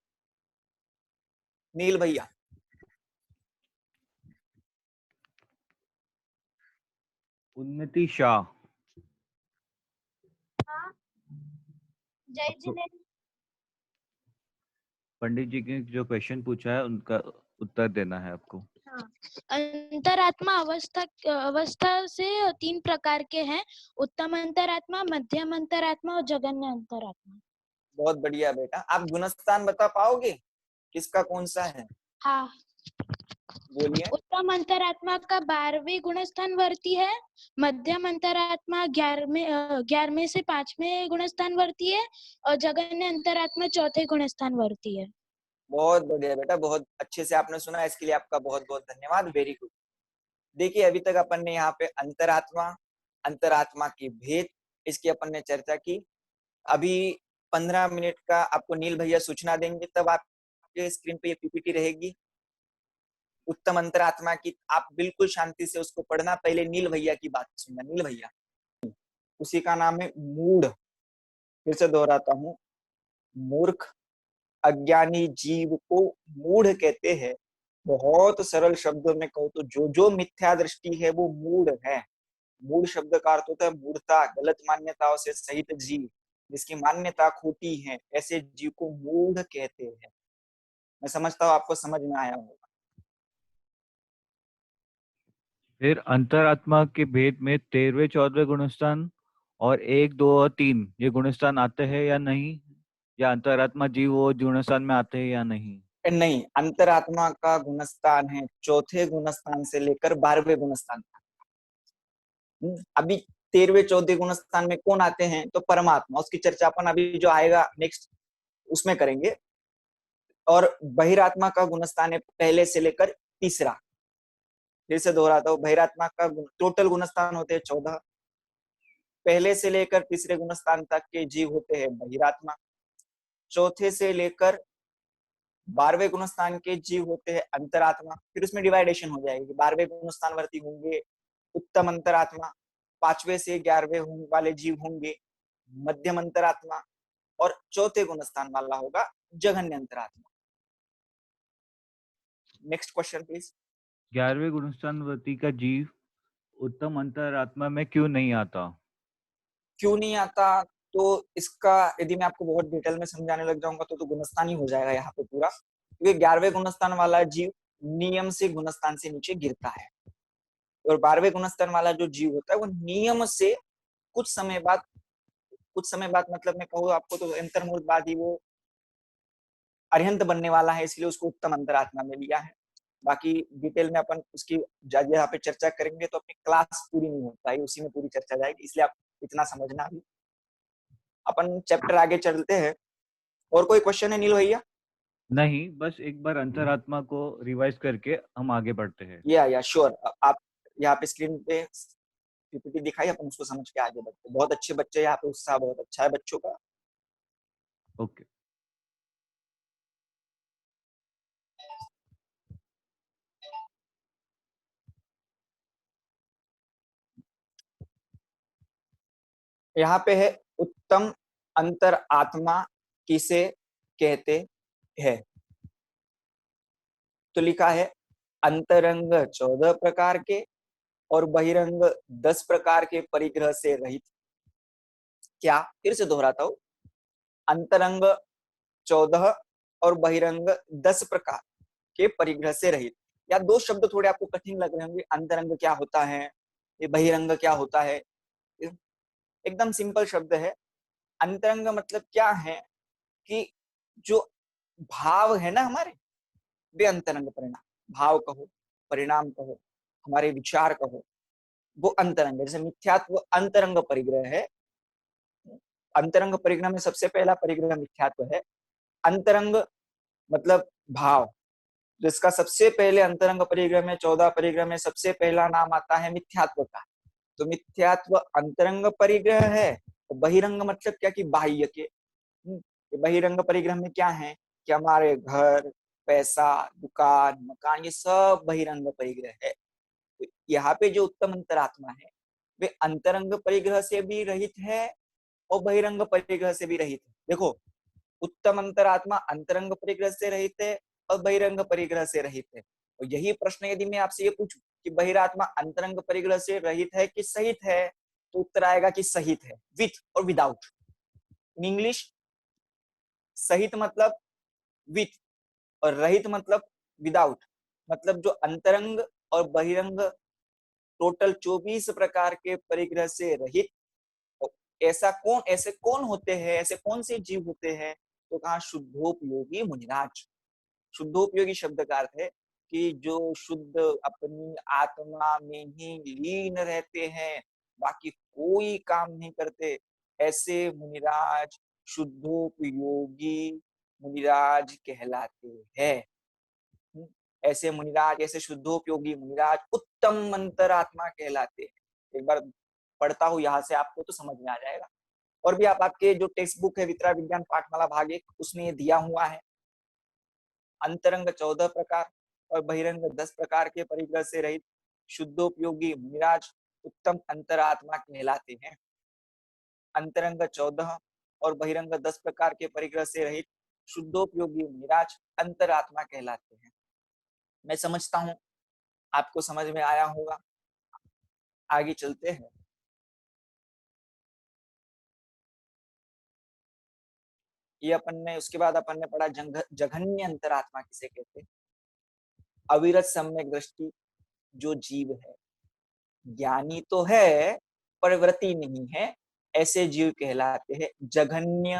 नील भैया। उन्नति शाह। जय जिने पंडित जी ने जो क्वेश्चन पूछा है उनका उत्तर देना है आपको। अंतरात्मा अवस्था से 3 प्रकार के हैं, उत्तम अंतरात्मा, मध्यम अंतरात्मा और जगन्य अंतरात्मा। बहुत बढ़िया बेटा। आप गुणस्थान बता पाओगे किसका कौन सा है? हाँ, बोलिए। उत्तम अंतरात्मा का 12वें गुणस्थान वर्ती है, मध्यम अंतरात्मा 11वें से 5वें गुणस्थान वर्ती है और जगन्य अंतरात्मा 4थे गुणस्थान वर्ती है। बहुत बढ़िया बेटा, बहुत अच्छे से आपने सुना, इसके लिए आपका बहुत बहुत धन्यवाद। Very good. देखिए अभी तक अपन ने यहाँ पे अंतरात्मा, अंतरात्मा के भेद, इसकी अपन ने चर्चा की। अभी 15 मिनट का आपको नील भैया सूचना देंगे, तब आपके स्क्रीन पे ये पीपीटी रहेगी उत्तम अंतरात्मा की। आप बिल्कुल शांति से उसको पढ़ना। पहले नील भैया की बात सुनना। नील भैया, उसी का नाम है मूढ़। फिर से दोहराता हूँ, मूर्ख, अज्ञानी जीव को मूढ़ कहते हैं। बहुत सरल शब्दों में कहूँ तो जो मिथ्या दृष्टि है वो मूढ़ है। मूढ़ शब्द का अर्थ होता है मूढ़ता, गलत मान्यताओं से सहित जीव, जिसकी मान्यता खोटी है, ऐसे जीव को मूढ़ कहते हैं। मैं समझता हूँ आपको समझ में आया होगा। फिर अंतरात्मा के भेद में 13वें 14वें गुणस्थान और 1, 2 और 3 ये गुणस्थान आते हैं या नहीं, या अंतरात्मा जीव वो गुणस्थान में आते हैं या नहीं? नहीं, अंतरात्मा का गुणस्थान है 4थे गुणस्थान से लेकर 12वें गुणस्थान तक। अभी 13वें 14वें गुणस्थान में कौन आते हैं? तो परमात्मा। उसकी चर्चा अपन अभी जो आएगा नेक्स्ट उसमें करेंगे। और बहिरात्मा का गुणस्थान है पहले से लेकर तीसरा। फिर से दोहराता हूँ, बहिरात्मा का टोटल गुणस्थान होते हैं 14। पहले से लेकर तीसरे गुणस्थान तक के जीव होते हैं बहिरात्मा। चौथे से लेकर 12वें गुणस्थान के जीव होते हैं अंतरात्मा। फिर उसमें डिवाइडेशन हो जाएगी, 12वें गुणस्थान वर्ती होंगे उत्तम अंतरात्मा, 5वें से 11वें वाले जीव होंगे मध्यम अंतरात्मा, और चौथे गुणस्थान वाला होगा जघन्य अंतरात्मा। Next question please. 11वें गुणस्थान वर्ती का जीव उत्तम अंतरात्मा में क्यों नहीं आता? क्यों नहीं आता? तो इसका यदि मैं आपको बहुत डिटेल में समझाने लग जाऊंगा तो गुणस्थान ही हो जाएगा यहाँ पे पूरा, क्योंकि 11वें गुणस्थान वाला जीव नियम से गुणस्थान से नीचे गिरता है, और 12वें गुणस्थान वाला जो जीव होता है वो नियम से कुछ समय बाद मतलब मैं कहूँ आपको तो अंतर्मुहूर्त बाद ही वो अरिहंत बनने वाला है, इसलिए उसको उत्तम अंतरात्मा में लिया है। बाकी डिटेल में अपन उसकी यहाँ पे चर्चा करेंगे तो अपनी क्लास पूरी नहीं हो पाएगी, उसी में पूरी चर्चा जाएगी, इसलिए आप इतना समझना। अभी अपन चैप्टर आगे चलते हैं। और कोई क्वेश्चन है नील भैया? नहीं, बस एक बार अंतरात्मा को रिवाइज करके हम आगे बढ़ते हैं। या श्योर, आप यहाँ पे स्क्रीन पे पीपीटी दिखाई, अपन उसको समझ के आगे बढ़ते हैं। बहुत अच्छे बच्चे यहाँ पे, उत्साह बहुत अच्छा है बच्चों का। ओके। यहाँ पे है उत्तम अंतर आत्मा किसे कहते हैं? तो लिखा है अंतरंग 14 प्रकार के और बहिरंग 10 प्रकार के परिग्रह से रहित। क्या? फिर से दोहराता हूं, अंतरंग 14 और बहिरंग 10 प्रकार के परिग्रह से रहित। या दो शब्द थोड़े आपको कठिन लग रहे होंगे, अंतरंग क्या होता है, ये बहिरंग क्या होता है। एकदम सिंपल शब्द है। अंतरंग मतलब क्या है कि जो भाव है ना हमारे, वे अंतरंग परिणाम, भाव कहो, परिणाम कहो, हमारे विचार कहो, वो अंतरंग है। जैसे मिथ्यात्व अंतरंग परिग्रह है, अंतरंग परिग्रह में सबसे पहला परिग्रह मिथ्यात्व है। अंतरंग मतलब भाव, जिसका सबसे पहले अंतरंग परिग्रह में 14 परिग्रह में सबसे पहला नाम आता है मिथ्यात्व का। तो मिथ्यात्व अंतरंग परिग्रह है। तो बहिरंग मतलब क्या कि बाह्य के। बहिरंग परिग्रह में क्या है कि हमारे घर, पैसा, दुकान, मकान, ये सब बहिरंग परिग्रह है। तो यहाँ पे जो उत्तम अंतरात्मा है वे अंतरंग परिग्रह से भी रहित है और बहिरंग परिग्रह से भी रहित है। देखो, उत्तम अंतरात्मा अंतरंग परिग्रह से रहित है और बहिरंग परिग्रह से रहित है। और यही प्रश्न यदि मैं आपसे ये पूछूं कि बहिरात्मा अंतरंग परिग्रह से रहित है कि सहित है, तो उत्तर आएगा कि सहित है, विथ और विदाउट। इन इंग्लिश, सहित मतलब विथ और रहित मतलब विदाउट। मतलब जो अंतरंग और बहिरंग टोटल 24 प्रकार के परिग्रह से रहित, ऐसे कौन होते हैं, ऐसे कौन से जीव होते हैं? तो कहा शुद्धोपयोगी मुनिराज। शुद्धोपयोगी शब्द का अर्थ है कि जो शुद्ध अपनी आत्मा में ही लीन रहते हैं, बाकी कोई काम नहीं करते, ऐसे मुनिराज शुद्धोपयोगी मुनिराज कहलाते हैं। ऐसे मुनिराज, ऐसे शुद्धोपयोगी मुनिराज उत्तम अंतरात्मा कहलाते हैं। एक बार पढ़ता हूं यहाँ से, आपको तो समझ में आ जाएगा। और भी आप आपके जो टेक्स्ट बुक है वितरा विज्ञान पाठमाला भाग 1, उसमें ये दिया हुआ है। अंतरंग 14 प्रकार और बहिरंग 10 प्रकार के परिग्रह से रहित शुद्धोपयोगी मुनिराज उत्तम अंतरात्मा कहलाते हैं। अंतरंग 14 और बहिरंग 10 प्रकार के परिग्रह से रहित शुद्धोपयोगी मुनिराज अंतरात्मा कहलाते हैं। मैं समझता हूं आपको समझ में आया होगा। आगे चलते हैं। ये अपन ने, उसके बाद अपन ने पढ़ा जघन्य अंतरात्मा किसे कहते हैं। अविरत सम्यक दृष्टि जो जीव है, ज्ञानी तो है पर व्रती नहीं है, ऐसे जीव कहलाते हैं जघन्य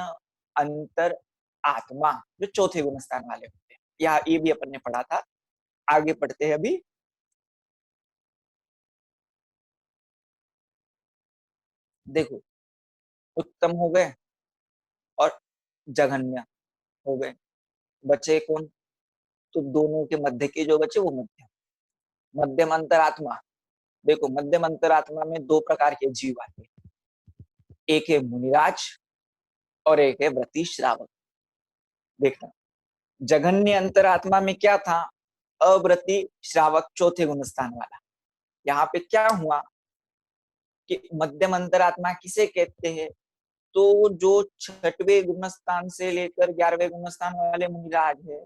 अंतर आत्मा, जो चौथे गुणस्थान वाले होते हैं। ये भी अपन ने पढ़ा था। आगे पढ़ते हैं अभी। देखो, उत्तम हो गए और जघन्य हो गए, बचे कौन? तो दोनों के मध्य के जो बचे वो मध्यम अंतरात्मा। देखो, मध्यम अंतरात्मा में दो प्रकार के जीव आते हैं, एक है मुनिराज और एक है व्रती श्रावक। देखना, जघन्य अंतरात्मा में क्या था? अव्रती श्रावक, चौथे गुणस्थान वाला। यहाँ पे क्या हुआ कि मध्यम अंतरात्मा किसे कहते हैं? तो जो छठवें गुणस्थान से लेकर 11वें गुणस्थान वाले मुनिराज है,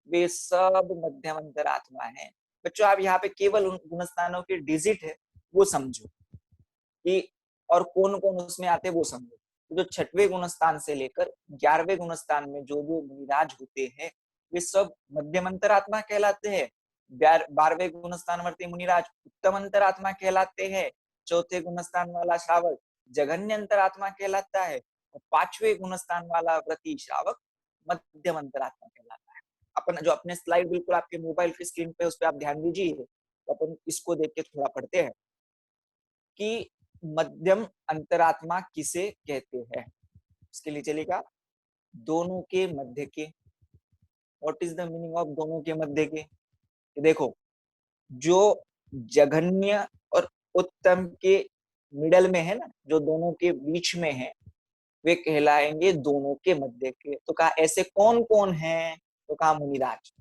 वे सब मध्यम अंतरात्मा है। बच्चों आप यहाँ पे केवल उन गुणस्थानों के डिजिट है वो समझो कि, और कौन कौन उसमें आते वो समझो। तो जो छठवें गुणस्थान से लेकर 11वें गुणस्थान में जो जो मुनिराज होते हैं वे सब मध्यम अंतरात्मा कहलाते हैं। 12वें गुणस्थानवर्ती मुनिराज उत्तम अंतरात्मा कहलाते हैं। चौथे गुणस्थान वाला श्रावक जघन्य अंतरात्मा कहलाता है, और 5वें गुणस्थान वाला व्रती श्रावक मध्यम अंतरात्मा कहलाता है। अपन जो अपने स्लाइड बिल्कुल आपके मोबाइल की स्क्रीन पे उस पर आप ध्यान दीजिए, तो अपन इसको देख के थोड़ा पढ़ते हैं कि मध्यम अंतरात्मा किसे कहते हैं। इसके लिए चलेगा दोनों के मध्य के। What is the meaning of दोनों के मध्य के? देखो, जो जघन्य और उत्तम के मिडल में है ना, जो दोनों के बीच में है, वे कहलाएंगे दोनों के मध्य के। तो कहा ऐसे कौन कौन है? तो कहा मुनिराज।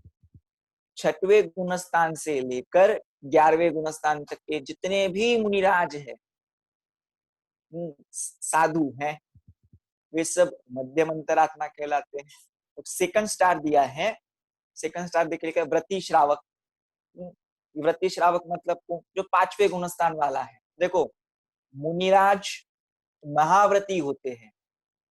छठवें गुणस्थान से लेकर 11वें गुणस्थान तक के जितने भी मुनिराज है, साधु हैं, वे सब मध्यम अंतरात्मा कहलाते हैं। तो सेकंड स्टार दिया है, सेकंड स्टार देख लिखा व्रती श्रावक। व्रती श्रावक मतलब जो 5वें गुणस्थान वाला है। देखो, मुनिराज महाव्रती होते हैं।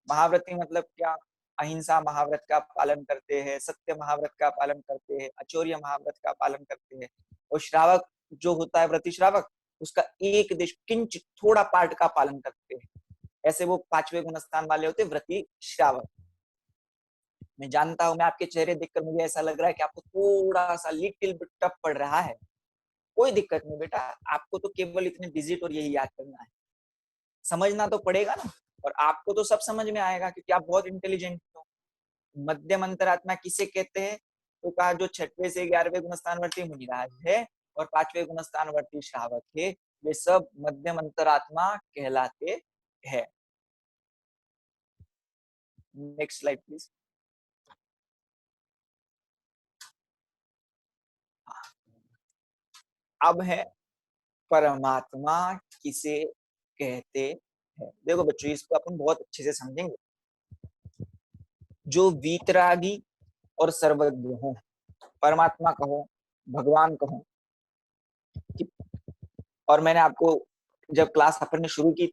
महाव्रती मतलब क्या? अहिंसा महाव्रत का पालन करते हैं, सत्य महाव्रत का पालन करते हैं, अचौर्य महाव्रत का पालन करते हैं। और श्रावक जो होता है, व्रती श्रावक, उसका एक देश किंचित थोड़ा पार्ट का पालन करते हैं। ऐसे वो 5वें गुणस्थान वाले होते हैं व्रती श्रावक। मैं जानता हूं, मैं आपके चेहरे देखकर मुझे ऐसा लग रहा है कि आपको थोड़ा सा लिटिल बिट टफ पड़ रहा है। कोई दिक्कत नहीं बेटा, आपको तो केवल इतने डिजिट और यही याद करना है। समझना तो पड़ेगा ना, और आपको तो सब समझ में आएगा क्योंकि आप बहुत इंटेलिजेंट हो। मध्यम अंतरात्मा किसे कहते हैं? तो कहा जो 6वें से 11वें गुणस्थानवर्ती मुनिराज है और 5वें गुणस्थानवर्ती श्रावक है, वे सब मध्यम अंतरात्मा कहलाते हैं। Next slide please. अब है परमात्मा किसे कहते हैं। देखो बच्चों, इसको अपन बहुत अच्छे से समझेंगे। जो वीतरागी और सर्वज्ञ हो, परमात्मा कहो, भगवान कहो। और मैंने आपको जब क्लास अपन ने शुरू की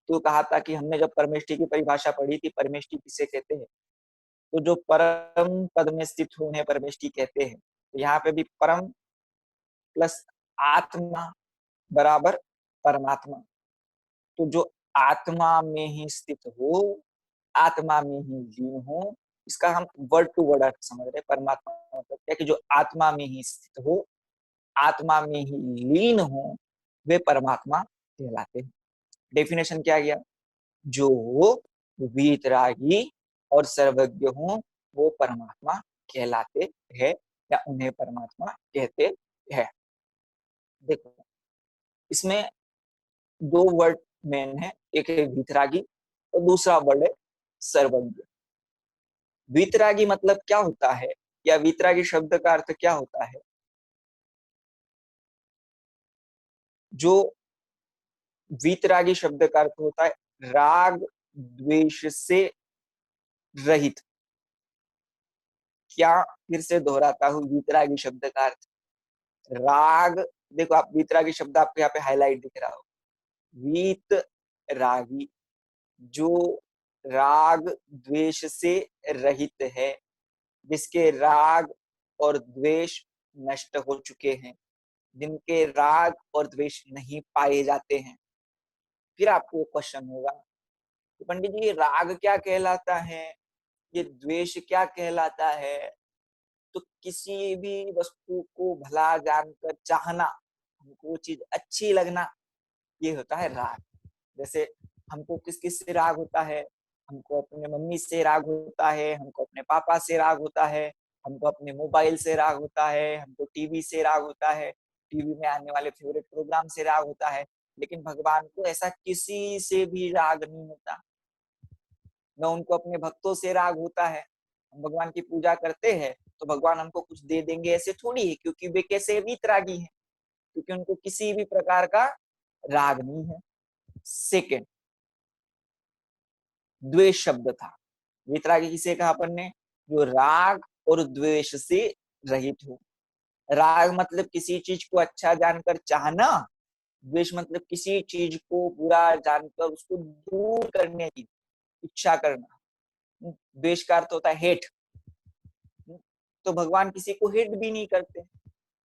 तो कहा था कि हमने जब परमेष्टि की परिभाषा पढ़ी थी, परमेष्टि किसे कहते हैं, तो जो परम पद में स्थित हो उन्हें परमेष्टि कहते हैं। तो यहाँ पे भी परम प्लस आत्मा बराबर परमात्मा। तो जो आत्मा में ही स्थित हो, आत्मा में ही लीन हो, इसका हम वर्ड टू वर्ड अर्थ समझ रहे हैं। परमात्मा मतलब क्या कि जो आत्मा में ही स्थित हो, आत्मा में ही लीन हो, वे परमात्मा कहलाते हैं। डेफिनेशन क्या गया? जो वीतरागी और सर्वज्ञ हो वो परमात्मा कहलाते हैं या उन्हें परमात्मा कहते हैं। देखो, इसमें दो वर्ड मेन है, एक है वीतरागी और दूसरा वर्ड है सर्वज्ञ। वीतरागी मतलब क्या होता है, या वीतरागी शब्द का अर्थ क्या होता है? जो वीतरागी शब्द का अर्थ होता है राग द्वेष से रहित। क्या, फिर से दोहराता हूं, वीतरागी शब्द का अर्थ राग। देखो आप, वीतरागी शब्द आपको यहाँ पे हाईलाइट दिख रहा हो। वीत रागी, जो राग द्वेष से रहित है, जिसके राग और द्वेष नष्ट हो चुके हैं, जिनके राग और द्वेष नहीं पाए जाते हैं। फिर आपको क्वेश्चन होगा कि पंडित जी, राग क्या कहलाता है, ये द्वेष क्या कहलाता है? तो किसी भी वस्तु को भला जानकर चाहना, हमको वो चीज अच्छी लगना, ये होता है राग। जैसे हमको किस किस से राग होता है? हमको अपने मम्मी से राग होता है, हमको अपने पापा से राग होता है, हमको अपने मोबाइल से राग होता है, हमको टीवी से राग होता है, टीवी में आने वाले फेवरेट प्रोग्राम से राग होता है। लेकिन भगवान को ऐसा किसी से भी राग नहीं होता। न उनको अपने भक्तों से राग होता है। हम भगवान की पूजा करते हैं तो भगवान हमको कुछ दे देंगे ऐसे थोड़ी है, क्योंकि वे कैसे वीतरागी हैं, क्योंकि उनको किसी भी प्रकार का राग नहीं है। सेकंड, द्वेष शब्द था। वीतरागी किसे कहा अपन ने? जो राग और द्वेष से रहित हो। राग मतलब किसी चीज को अच्छा जानकर चाहना, द्वेष मतलब किसी चीज को बुरा जानकर उसको दूर करने की इच्छा करना। द्वेष का अर्थ होता है हेट। तो भगवान किसी को हेट भी नहीं करते,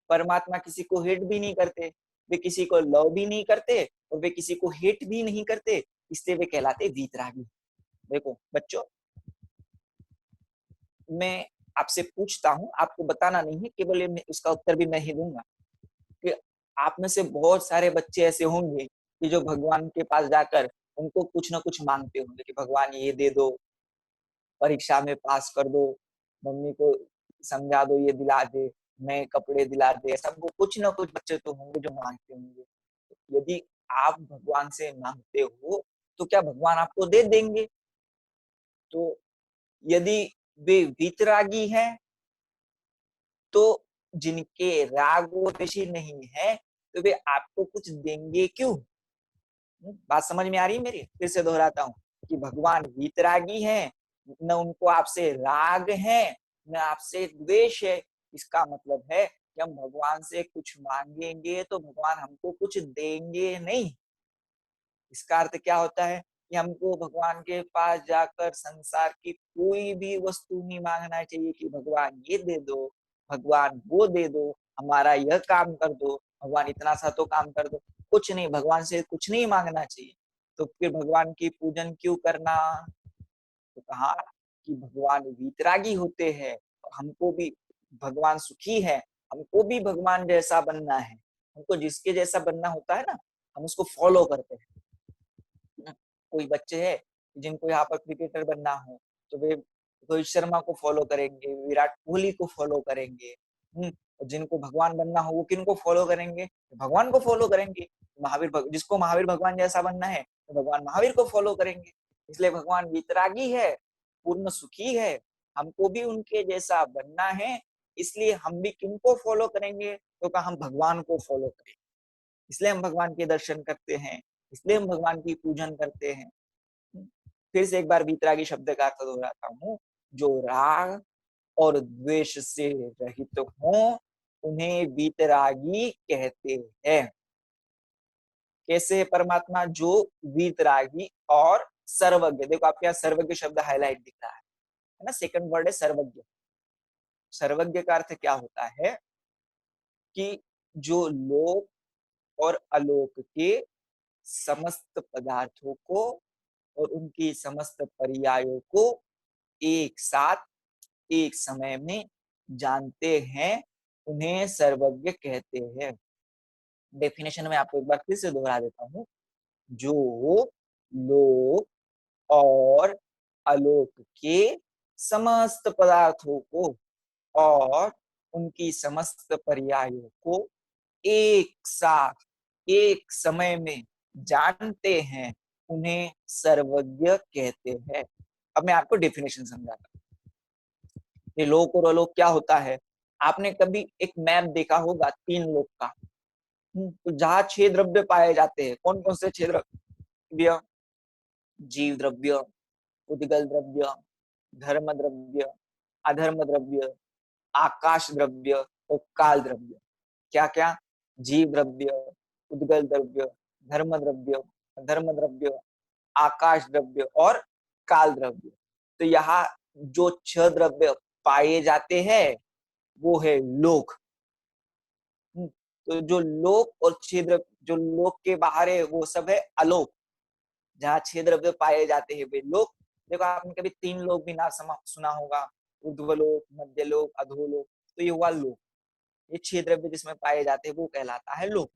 परमात्मा किसी को हेट भी नहीं करते, वे किसी को लव भी नहीं करते और वे किसी को हेट भी नहीं करते, इसलिए वे कहलाते वीतरागी। देखो बच्चों, मैं आपसे पूछता हूं, आपको बताना नहीं है, केवल ये उसका उत्तर भी मैं ही दूंगा कि आप में से बहुत सारे बच्चे ऐसे होंगे कि जो भगवान के पास जाकर उनको कुछ ना कुछ मांगते होंगे कि भगवान ये दे दो, परीक्षा में पास कर दो, मम्मी को समझा दो, ये दिला दे, नए कपड़े दिला दे। सब कुछ ना कुछ बच्चे तो होंगे जो मांगते होंगे। यदि आप भगवान से मांगते हो तो क्या भगवान आपको दे देंगे? तो यदि वे वीतरागी हैं, तो जिनके राग व द्वेषी नहीं है, तो वे आपको कुछ देंगे क्यों? बात समझ में आ रही है मेरी? फिर से दोहराता हूँ कि भगवान वीतरागी हैं, न उनको आपसे राग है न आपसे द्वेष है। इसका मतलब है कि हम भगवान से कुछ मांगेंगे तो भगवान हमको कुछ देंगे नहीं। इसका अर्थ क्या होता है कि हमको भगवान के पास जाकर संसार की कोई भी वस्तु नहीं मांगना चाहिए कि भगवान ये दे दो, भगवान वो दे दो, हमारा यह काम कर दो, भगवान इतना सा तो काम कर दो। कुछ नहीं, भगवान से कुछ नहीं मांगना चाहिए। तो फिर भगवान की पूजन क्यों करना? तो कहा कि भगवान वीतरागी होते हैं, हमको भी भगवान सुखी है, हमको भी भगवान जैसा बनना है। हमको जिसके जैसा बनना होता है ना, हम उसको फॉलो करते हैं। कोई बच्चे हैं जिनको यहाँ पर क्रिकेटर बनना हो तो वे रोहित शर्मा को फॉलो करेंगे, विराट कोहली को फॉलो करेंगे। जिनको भगवान बनना हो वो किनको फॉलो करेंगे? भगवान को फॉलो करेंगे। जिसको महावीर भगवान जैसा बनना है तो भगवान महावीर को फॉलो करेंगे। इसलिए भगवान वितरागी है, पूर्ण सुखी है, हमको भी उनके जैसा बनना है। इसलिए हम भी किनको फॉलो करेंगे? तो कहा हम भगवान को फॉलो करेंगे। इसलिए हम भगवान के दर्शन करते हैं, इसलिए हम भगवान की पूजन करते हैं। फिर से एक बार वीतरागी शब्द का अर्थ दोहराता हूँ। जो राग और द्वेष से रहित हों उन्हें वीतरागी कहते हैं। कैसे है परमात्मा? जो वीतरागी और सर्वज्ञ। देखो आपके यहाँ सर्वज्ञ शब्द हाईलाइट दिख रहा है ना? सेकंड वर्ड है सर्वज्ञ। सर्वज्ञ का अर्थ क्या होता है कि जो लोक और अलोक के समस्त पदार्थों को और उनकी समस्त पर्यायों को एक साथ एक समय में जानते हैं, उन्हें सर्वज्ञ कहते हैं। डेफिनेशन में आपको एक बार फिर से दोहरा देता हूं। जो लोक और अलोक के समस्त पदार्थों को और उनकी समस्त पर्यायों को एक साथ एक समय में जानते हैं, उन्हें सर्वज्ञ कहते हैं। अब मैं आपको डेफिनेशन समझाता हूँ। ये लोक और अलोक क्या होता है? आपने कभी एक मैप देखा होगा 3 लोक का, तो जहां 6 द्रव्य पाए जाते हैं। कौन कौन से 6 द्रव्य? जीव द्रव्य, उद्गल द्रव्य, धर्म द्रव्य, अधर्म द्रव्य, आकाश द्रव्य और काल द्रव्य। क्या क्या? जीव द्रव्य, उद्गल द्रव्य, धर्म द्रव्य, अधर्म द्रव्य, आकाश द्रव्य और काल द्रव्य। तो यहाँ जो 6 द्रव्य पाए जाते हैं वो है लोक। तो जो लोक और 6 द्रव्य, जो लोक के बाहर है वो सब है अलोक। जहाँ 6 द्रव्य पाए जाते हैं वे लोक। देखो आपने कभी 3 लोक भी ना सुना होगा, ऊर्ध्वलोक, मध्यलोक, अधोलोक। तो ये हुआ लोक। ये 6 द्रव्य जिसमें पाए जाते हैं वो कहलाता है लोक।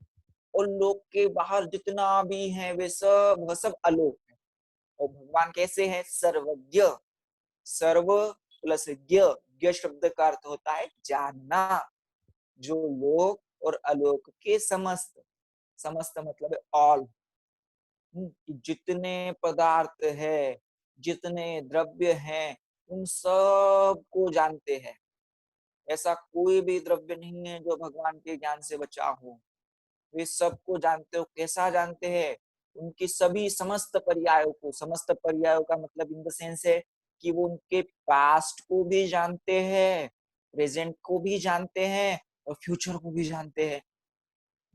और लोक के बाहर जितना भी है वे सब अलोक है। और भगवान कैसे है? सर्वज्ञ। सर्व प्लस ज्ञ, ज्ञ शब्द का अर्थ होता है जानना। जो लोक और अलोक के समस्त, समस्त मतलब है ऑल, जितने पदार्थ है, जितने द्रव्य हैं, उन सब को जानते हैं। ऐसा कोई भी द्रव्य नहीं है जो भगवान के ज्ञान से बचा हो। वे सबको जानते हो। कैसा जानते हैं? उनकी सभी समस्त पर्यायों का मतलब इन द सेंस है कि वो उनके पास्ट को भी जानते हैं, प्रेजेंट को भी जानते हैं और फ्यूचर को भी जानते हैं।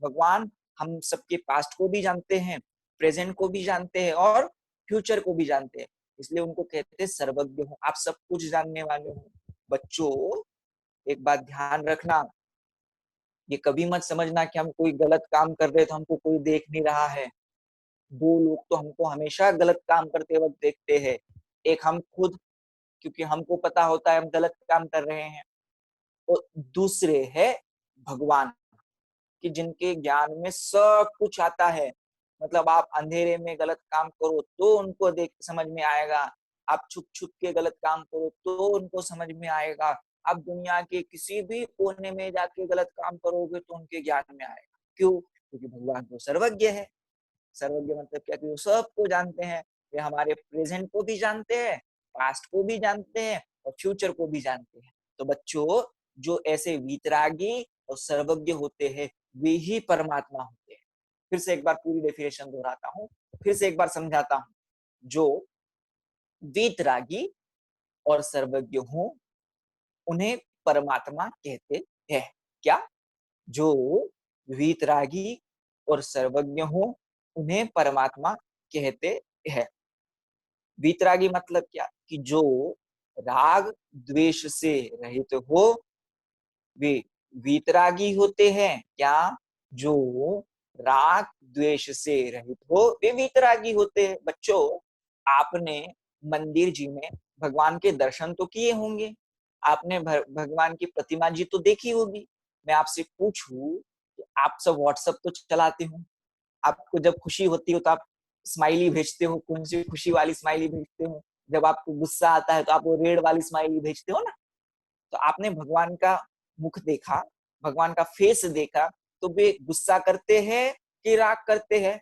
भगवान हम सबके पास्ट को भी जानते हैं, प्रेजेंट को भी जानते हैं और फ्यूचर को भी जानते हैं, इसलिए उनको कहते हैं सर्वज्ञ हो, आप सब कुछ जानने वाले हो। बच्चों एक बात ध्यान रखना, ये कभी मत समझना कि हम कोई गलत काम कर रहे तो हमको कोई देख नहीं रहा है। दो लोग तो हमको हमेशा गलत काम करते वक्त देखते हैं, एक हम खुद, क्योंकि हमको पता होता है हम गलत काम कर रहे हैं, और दूसरे है भगवान, कि जिनके ज्ञान में सब कुछ आता है। मतलब आप अंधेरे में गलत काम करो तो उनको देख समझ में आएगा, आप छुप छुप के गलत काम करो तो उनको समझ में आएगा, आप दुनिया के किसी भी कोने में जाके गलत काम करोगे तो उनके ज्ञान में आएगा। क्यों? क्योंकि भगवान तो सर्वज्ञ है। सर्वज्ञ मतलब क्या? कि वो सबको जानते हैं, वे हमारे प्रेजेंट को भी जानते हैं, पास्ट को भी जानते हैं और फ्यूचर को भी जानते हैं। तो बच्चों जो ऐसे वीतरागी और सर्वज्ञ होते हैं वे ही परमात्मा होते हैं। फिर से एक बार पूरी डेफिनेशन दोहराता हूँ, फिर से एक बार समझाता हूँ। जो वीतरागी और सर्वज्ञ हो उन्हें परमात्मा कहते हैं। क्या? जो वीतरागी और सर्वज्ञ हो उन्हें परमात्मा कहते हैं। वीतरागी मतलब क्या? कि जो राग द्वेष से रहित हो वे वीतरागी होते हैं। क्या? जो राग द्वेष से रहित हो वे वीतरागी होते हैं। बच्चों आपने मंदिर जी में भगवान के दर्शन तो किए होंगे, आपने भगवान की प्रतिमा जी तो देखी होगी। मैं आपसे पूछूं कि आप सब व्हाट्सएप तो चलाते हो, आपको जब खुशी होती हो तो आप स्माइली भेजते हो, कौन सी खुशी वाली स्माइली भेजते हो? जब आपको गुस्सा आता है तो आप वो रेड वाली स्माइली भेजते हो ना। तो आपने भगवान का मुख देखा, भगवान का फेस देखा, तो वे गुस्सा करते हैं कि राग करते हैं?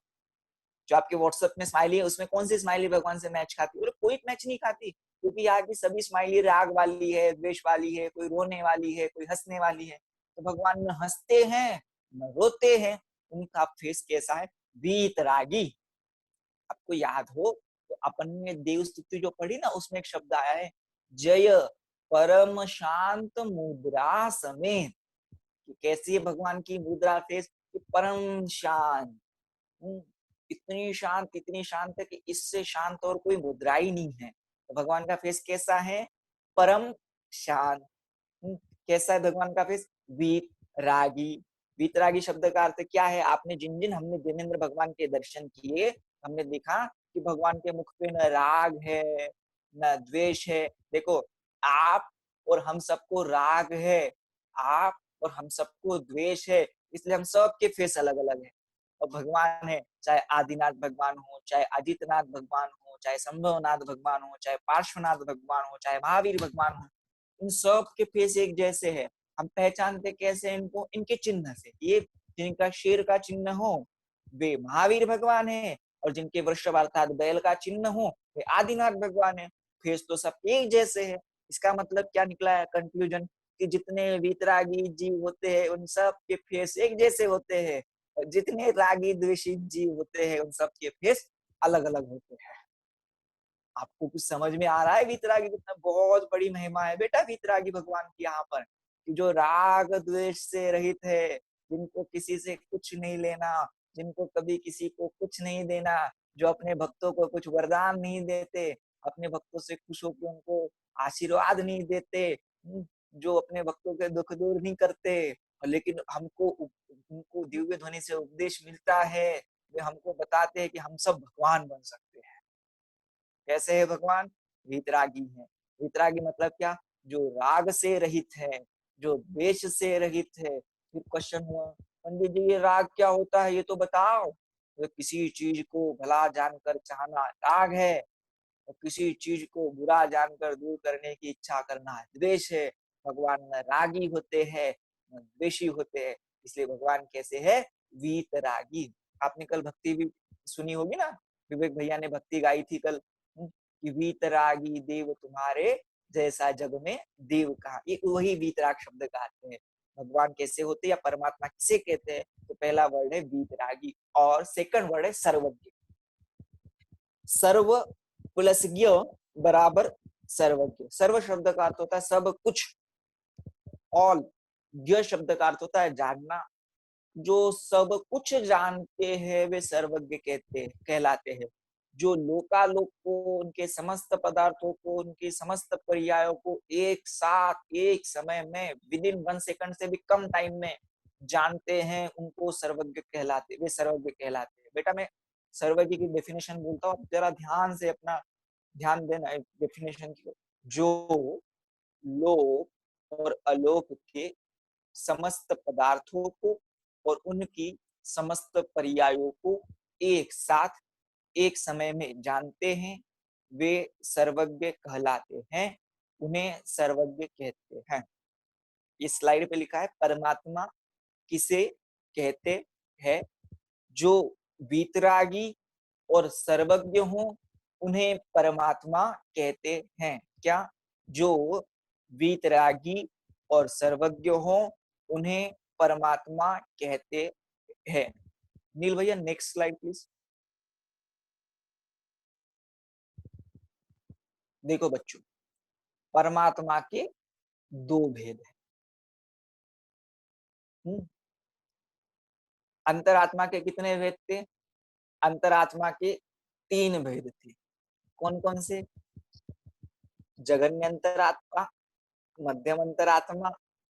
जो आपके व्हाट्सएप में स्माइली है उसमें कौन सी स्माइली भगवान से मैच खाती है? कोई मैच नहीं खाती, क्योंकि यहाँ की सभी स्माइली राग वाली है, द्वेष वाली है, कोई रोने वाली है, कोई हंसने वाली है। तो भगवान न हंसते हैं न रोते हैं, उनका फेस कैसा है? वीतरागी। आपको याद हो तो अपन ने देव स्तुति जो पढ़ी ना, उसमें एक शब्द आया है जय परम शांत मुद्रा समेत। कि कैसी है भगवान की मुद्रा फेस? परम शांत, इतनी शांत है कि इससे शांत और कोई मुद्रा ही नहीं है। तो भगवान का फेस कैसा है? परम शांत। कैसा है भगवान का फेस? वीतरागी। वीतरागी शब्द का अर्थ क्या है? आपने जिन जिन हमने जिनेंद्र भगवान के दर्शन किए, हमने देखा कि भगवान के मुख पे न राग है न द्वेष है। देखो आप और हम सबको राग है, आप और हम सबको द्वेष है, इसलिए हम सबके फेस अलग अलग है। और भगवान है, चाहे आदिनाथ भगवान हो, चाहे अजितनाथ भगवान हो, चाहे संभवनाथ भगवान हो, चाहे पार्श्वनाथ भगवान हो, चाहे महावीर भगवान हो, इन सब के फेस एक जैसे है। हम पहचानते कैसे इनको? इनके चिन्ह से। ये जिनका शेर का चिन्ह हो वे महावीर भगवान है, और जिनके वृषभ अर्थात बैल का चिन्ह हो वे आदिनाथ भगवान है। फेस तो सब एक जैसे है। इसका मतलब क्या निकला है कंक्लूजन? कि जितने वीतरागी जीव होते हैं उन सब के फेस एक जैसे होते हैं, और जितने रागी द्वेषी जीव होते हैं उन सब के फेस अलग अलग होते हैं। आपको कुछ समझ में आ रहा है वीतरागी कितना बहुत बड़ी महिमा है बेटा वीतरागी भगवान की यहाँ पर? कि जो राग द्वेष से रहित है, जिनको किसी से कुछ नहीं लेना, जिनको कभी किसी को कुछ नहीं देना, जो अपने भक्तों को कुछ वरदान नहीं देते, अपने भक्तों से खुश होकर उनको आशीर्वाद नहीं देते, जो अपने भक्तों के दुख दूर नहीं करते, लेकिन हमको उनको दिव्य ध्वनि से उपदेश मिलता है, वे हमको बताते हैं कि हम सब भगवान बन सकते हैं। कैसे है भगवान? वीतरागी है। वीतरागी मतलब क्या? जो राग से रहित है, जो द्वेष से रहित है। फिर क्वेश्चन हुआ पंडित जी ये राग क्या होता है, ये तो बताओ। तो किसी चीज को भला जानकर चाहना राग है, और किसी चीज को बुरा जानकर दूर करने की इच्छा करना द्वेष है। भगवान न रागी होते हैं न द्वेषी होते हैं, इसलिए भगवान कैसे है? वीतरागी। आपने कल भक्ति भी सुनी होगी ना, विवेक भैया ने भक्ति गाई थी कल, कि वीतरागी देव तुम्हारे जैसा जग में देव कहा। ये वही वीतराग शब्द का अर्थ है। भगवान कैसे होते या परमात्मा किसे कहते हैं? तो पहला वर्ड है वीतरागी और सेकंड वर्ड है सर्वज्ञ। सर्व प्लस ज्ञ बराबर सर्वज्ञ। सर्व शब्द का अर्थ होता है सब कुछ, ऑल। ज्ञ शब्द का अर्थ होता है जानना। जो सब कुछ जानते हैं वे सर्वज्ञ कहलाते हैं। जो लोकालोक को, उनके समस्त पदार्थों को, उनकी समस्त पर्यायों को एक साथ एक समय में विद इन 1 सेकंड से भी कम टाइम में जानते हैं, उनको सर्वज्ञ कहलाते, वे सर्वज्ञ कहलाते हैं। बेटा मैं सर्वज्ञ की डेफिनेशन बोलता हूँ, जरा ध्यान से अपना ध्यान देना डेफिनेशन की। जो लोक और अलोक के समस्त पदार्थों को और उनकी समस्त पर्यायों को एक साथ एक समय में जानते हैं, वे सर्वज्ञ कहलाते हैं, उन्हें सर्वज्ञ कहते हैं। इस स्लाइड पे लिखा है परमात्मा किसे कहते हैं? जो वीतरागी और सर्वज्ञ हो उन्हें परमात्मा कहते हैं। क्या? जो वीतरागी और सर्वज्ञ हो उन्हें परमात्मा कहते हैं। नील भैया नेक्स्ट स्लाइड प्लीज। देखो बच्चों, परमात्मा के दो भेद हैं। अंतरात्मा के कितने भेद थे? अंतरात्मा के 3 भेद थे। कौन कौन से? जगन्य अंतरात्मा, मध्यम अंतरात्मा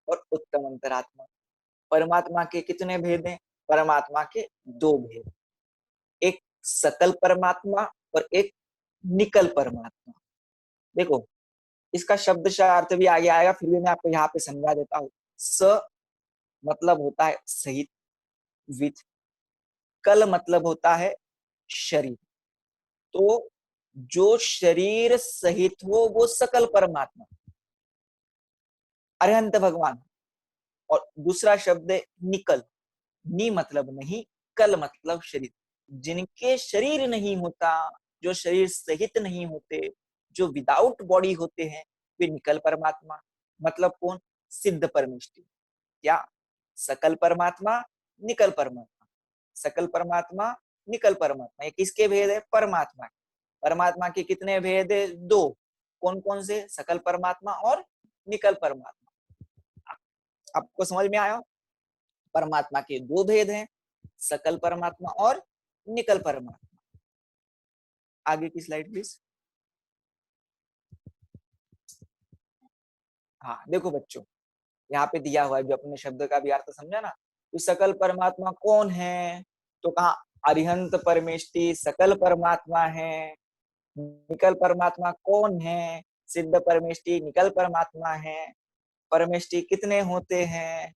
और उत्तम अंतरात्मा। परमात्मा के कितने भेद हैं? परमात्मा के 2 भेद, एक सकल परमात्मा और एक निकल परमात्मा। देखो इसका शब्दशः अर्थ भी आगे आएगा, फिर भी मैं आपको यहाँ पे समझा देता हूँ। स मतलब होता है सहित, विथ। कल मतलब होता है शरीर। तो जो शरीर सहित हो वो सकल परमात्मा, अरहंत भगवान। और दूसरा शब्द है निकल। नी मतलब नहीं, कल मतलब शरीर। जिनके शरीर नहीं होता, जो शरीर सहित नहीं होते, जो विदाउट बॉडी होते हैं, वे निकल परमात्मा। मतलब कौन? सिद्ध परमेष्टि। क्या? सकल परमात्मा, निकल परमात्मा। सकल परमात्मा, निकल परमात्मा। ये किसके भेद है? परमात्मा के। परमात्मा के कितने भेद है? 2। कौन कौन से? सकल परमात्मा और निकल परमात्मा। आपको समझ में आया? परमात्मा के 2 भेद हैं, सकल परमात्मा और निकल परमात्मा। आगे की स्लाइड प्लीज। हाँ देखो बच्चों, यहाँ पे दिया हुआ है, जो अपने शब्द का भी अर्थ समझा ना। तो सकल परमात्मा कौन है? तो कहा अरिहंत परमेष्टि सकल परमात्मा है। निकल परमात्मा कौन है? सिद्ध परमेष्टि निकल परमात्मा है। परमेष्टि कितने होते हैं?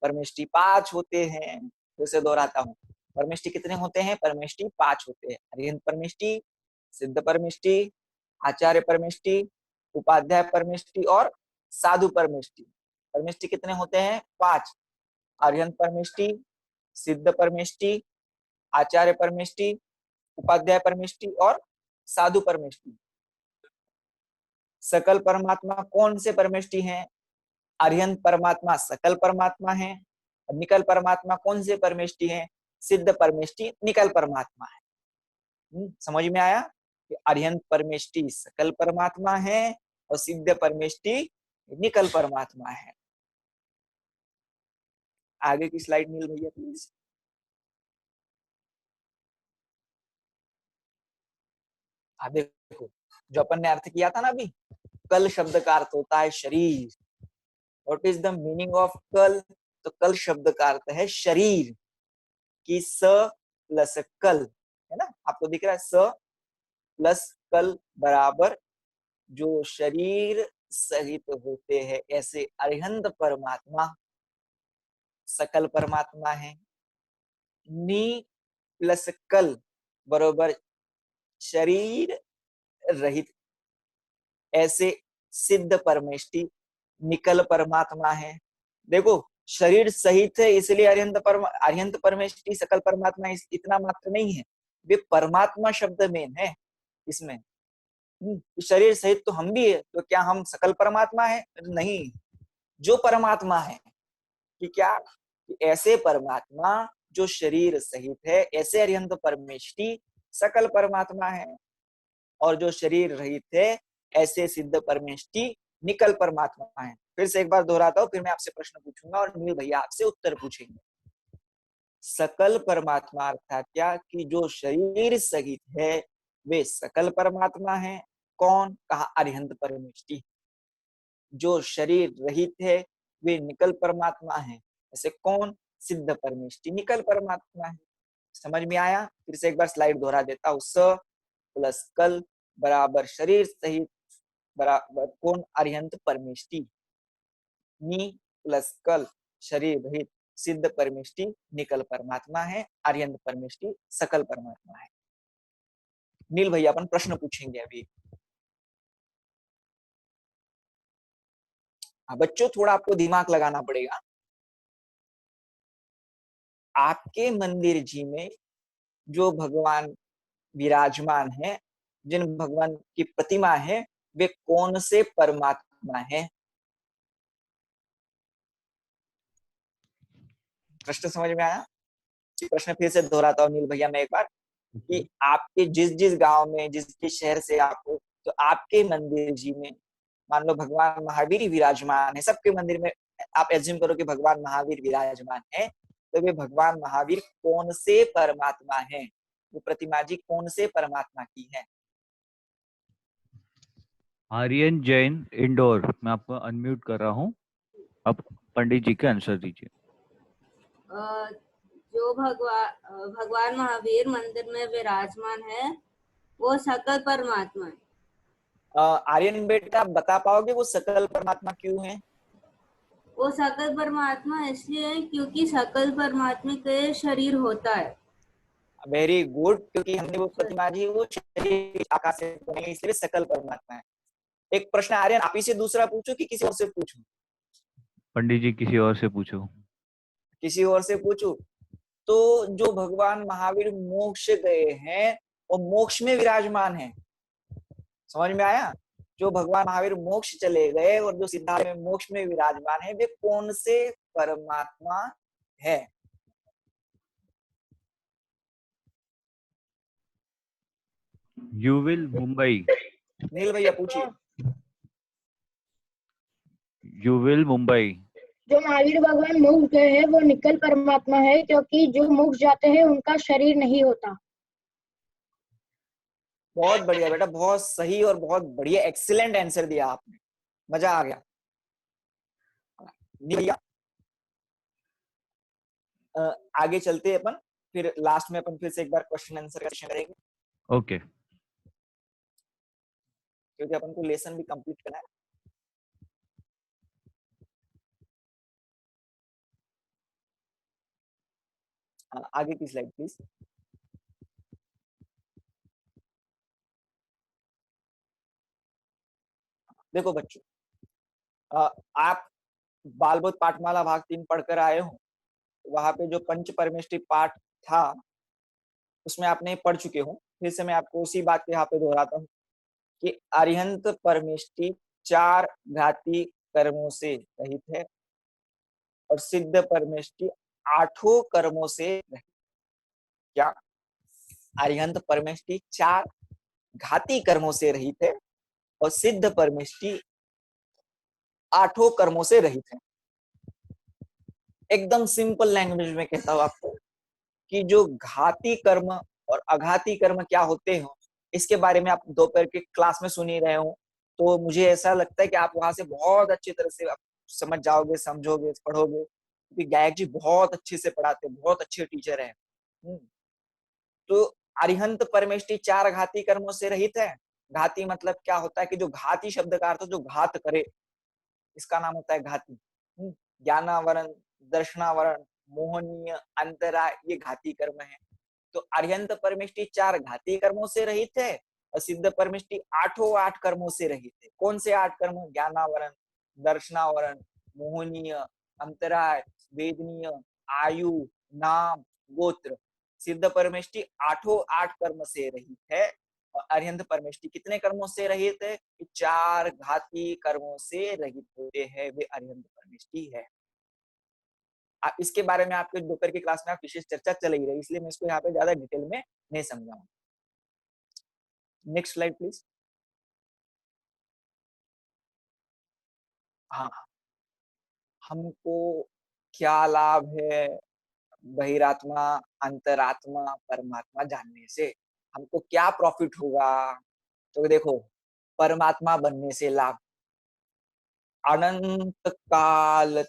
परमेष्टि 5 होते हैं। फिर से दोहराता हूँ, परमेष्टि कितने होते हैं? परमेष्टि 5 होते हैं। अरिहंत परमेष्टि, सिद्ध परमेष्टि, आचार्य परमेष्टि, उपाध्याय परमेष्टि और साधु परमेष्टि। परमेष्टि कितने होते हैं? 5। अरिहंत परमेष्टि, सिद्ध परमेष्टि, आचार्य परमेष्टि, उपाध्याय परमेष्टि और साधु परमेष्टि। सकल परमात्मा कौन से परमेष्टि हैं? अरिहंत परमात्मा सकल परमात्मा है। निकल परमात्मा कौन से परमेष्टि हैं? सिद्ध परमेष्टि निकल परमात्मा है। समझ में आया कि अरिहंत परमेष्टि सकल परमात्मा है और सिद्ध परमेष्टि निकल परमात्मा है। आगे की स्लाइड मिल भैया प्लीज। देखो जो अपन ने अर्थ किया था ना अभी, कल शब्द का अर्थ होता है शरीर। What is the meaning of कल? तो कल शब्द का अर्थ है शरीर की स प्लस कल, है ना? आपको दिख रहा है स प्लस कल बराबर जो शरीर सहित होते हैं, ऐसे अरिहंत परमात्मा सकल परमात्मा है। नी प्लस कल बराबर शरीर रहित, ऐसे सिद्ध परमेष्टि निकल परमात्मा है। देखो शरीर सहित है इसलिए अरिहंत परमेष्टि सकल परमात्मा इतना मात्र नहीं है, वे परमात्मा शब्द मेन है इसमें। शरीर सहित तो हम भी है, तो क्या हम सकल परमात्मा है? नहीं, जो परमात्मा है कि क्या कि ऐसे परमात्मा जो शरीर सहित है, ऐसे अरिहंत परमेष्टि सकल परमात्मा है, और जो शरीर रहित है ऐसे सिद्ध परमेष्टि निकल परमात्मा है। फिर से एक बार दोहराता हूं, फिर मैं आपसे प्रश्न पूछूंगा और नील भैया आपसे उत्तर पूछेंगे। सकल परमात्मा अर्थात क्या कि जो शरीर सहित है वे सकल परमात्मा है। कौन? कहा अरिहंत परमेष्टि। जो शरीर रहित है वे निकल परमात्मा है। ऐसे कौन? सिद्ध परमेष्टि निकल परमात्मा है। समझ में आया? फिर से एक बार स्लाइड दोहरा देता हूं। स प्लस कल बराबर शरीर सहित बराबर कौन? अरिहंत परमेष्टि। नी प्लस कल शरीर रहित सिद्ध परमेष्टि निकल परमात्मा है। अरिहंत परमेष्टि सकल परमात्मा है। नील भैया अपन प्रश्न पूछेंगे अभी। बच्चों थोड़ा आपको दिमाग लगाना पड़ेगा। आपके मंदिर जी में जो भगवान विराजमान है, जिन भगवान की प्रतिमा है, वे कौन से परमात्मा है? प्रश्न समझ में आया? प्रश्न फिर से दोहराता हूँ नील भैया मैं एक बार, कि आपके जिस जिस गांव में, जिस शहर से आप हो, तो आपके मंदिर जी में मान लो भगवान महावीर ही विराजमान है। सबके मंदिर में आप एज्यूम करो कि भगवान महावीर विराजमान है, तो वे भगवान महावीर कौन से परमात्मा है? वो प्रतिमा जी कौन से परमात्मा की है? आर्यन जैन इंडोर। मैं आपको अनम्यूट कर रहा हूँ, अब पंडित जी के आंसर दीजिए। जो भगवान महावीर मंदिर में विराजमान है वो सकल परमात्मा है। आर्यन बेटा आप बता पाओगे वो सकल परमात्मा क्यों है? वो सकल परमात्मा इसलिए है क्योंकि सकल परमात्मा के शरीर होता है। वेरी गुड, क्योंकि हमने वो प्रतिमा जी वो शरीर आकाश से बनी है, इसलिए सकल परमात्मा है। एक प्रश्न आर्यन आप ही से दूसरा पूछो कि किसी और से पूछूं? पंडित जी किसी और से पूछो। किसी और से पूछूं? तो जो भगवान महावीर मोक्ष गए हैं वो मोक्ष में विराजमान है। समझ में आया? जो भगवान महावीर मोक्ष चले गए और जो सिद्धार्थ में मोक्ष में विराजमान है वे कौन से परमात्मा है? यूविल मुंबई। नील भैया पूछिए। यूविल मुंबई। जो महावीर भगवान मोक्ष गए हैं वो निकल परमात्मा है, क्योंकि जो मोक्ष जाते हैं उनका शरीर नहीं होता। बहुत बढ़िया बेटा, बहुत सही और बहुत बढ़िया, एक्सीलेंट आंसर दिया आपने, मजा आ गया। नील भैया आगे चलते हैं अपन, फिर लास्ट में अपन फिर से एक बार क्वेश्चन आंसर करेंगे। ओके। क्योंकि अपन को लेसन भी कंप्लीट करना है। आगे की स्लाइड प्लीज। देखो बच्चों, आप बालबोध पाठमाला भाग 3 पढ़कर आए हो। वहां पे जो पंच परमेष्टि पाठ था उसमें आपने पढ़ चुके हो। फिर से मैं आपको उसी बात को यहाँ पे दोहराता हूँ कि अरिहंत परमेष्टि 4 घाती कर्मों से रहित है और सिद्ध परमेष्टि 8 कर्मों से रहित। क्या? अरिहंत परमेष्टि 4 घाती कर्मों से रहित है और सिद्ध परमेष्टि 8 कर्मों से रहित है। एकदम सिंपल लैंग्वेज में कहता हूं आपको कि जो घाती कर्म और अघाती कर्म क्या होते हैं इसके बारे में आप दोपहर के क्लास में सुन ही रहे हो, तो मुझे ऐसा लगता है कि आप वहां से बहुत अच्छी तरह से आप समझ जाओगे, समझोगे, पढ़ोगे, क्योंकि गायक जी बहुत अच्छे से पढ़ाते हैं, बहुत अच्छे टीचर हैं। तो अरिहंत परमेष्टि 4 घाती कर्मों से रहित है। घाती मतलब क्या होता है कि जो घाती शब्द का अर्थ जो घात करे, इसका नाम होता है घाती। ज्ञानावरण, दर्शनावरण, मोहनीय, अंतरा, ये घाती कर्म है। तो अरिहंत परमेष्टि 4 घाती कर्मों से रहित है और सिद्ध परमेष्टि 8 कर्मों से रहित है। कौन से 8 कर्म? ज्ञानावरण, दर्शनावरण, मोहनीय, अंतराय, वेदनीय, आयु, नाम, गोत्र। सिद्ध परमेष्टि 8 कर्म से रहित है और अरिहंत परमेष्टि कितने कर्मों से रहित है? 4 घाती कर्मों से रहित होते हैं, वे अरिहंत परमेष्टि है। इसके बारे में आपके दोपहर की क्लास में आप विशेष चर्चा चल ही रही, इसलिए मैं इसको यहाँ पे ज्यादा डिटेल में नहीं समझाऊंगा। Next slide please. हाँ, हमको क्या लाभ है बहिरात्मा, अंतरात्मा, परमात्मा जानने से? हमको क्या प्रॉफिट होगा? तो देखो, परमात्मा बनने से लाभ, अनंत काल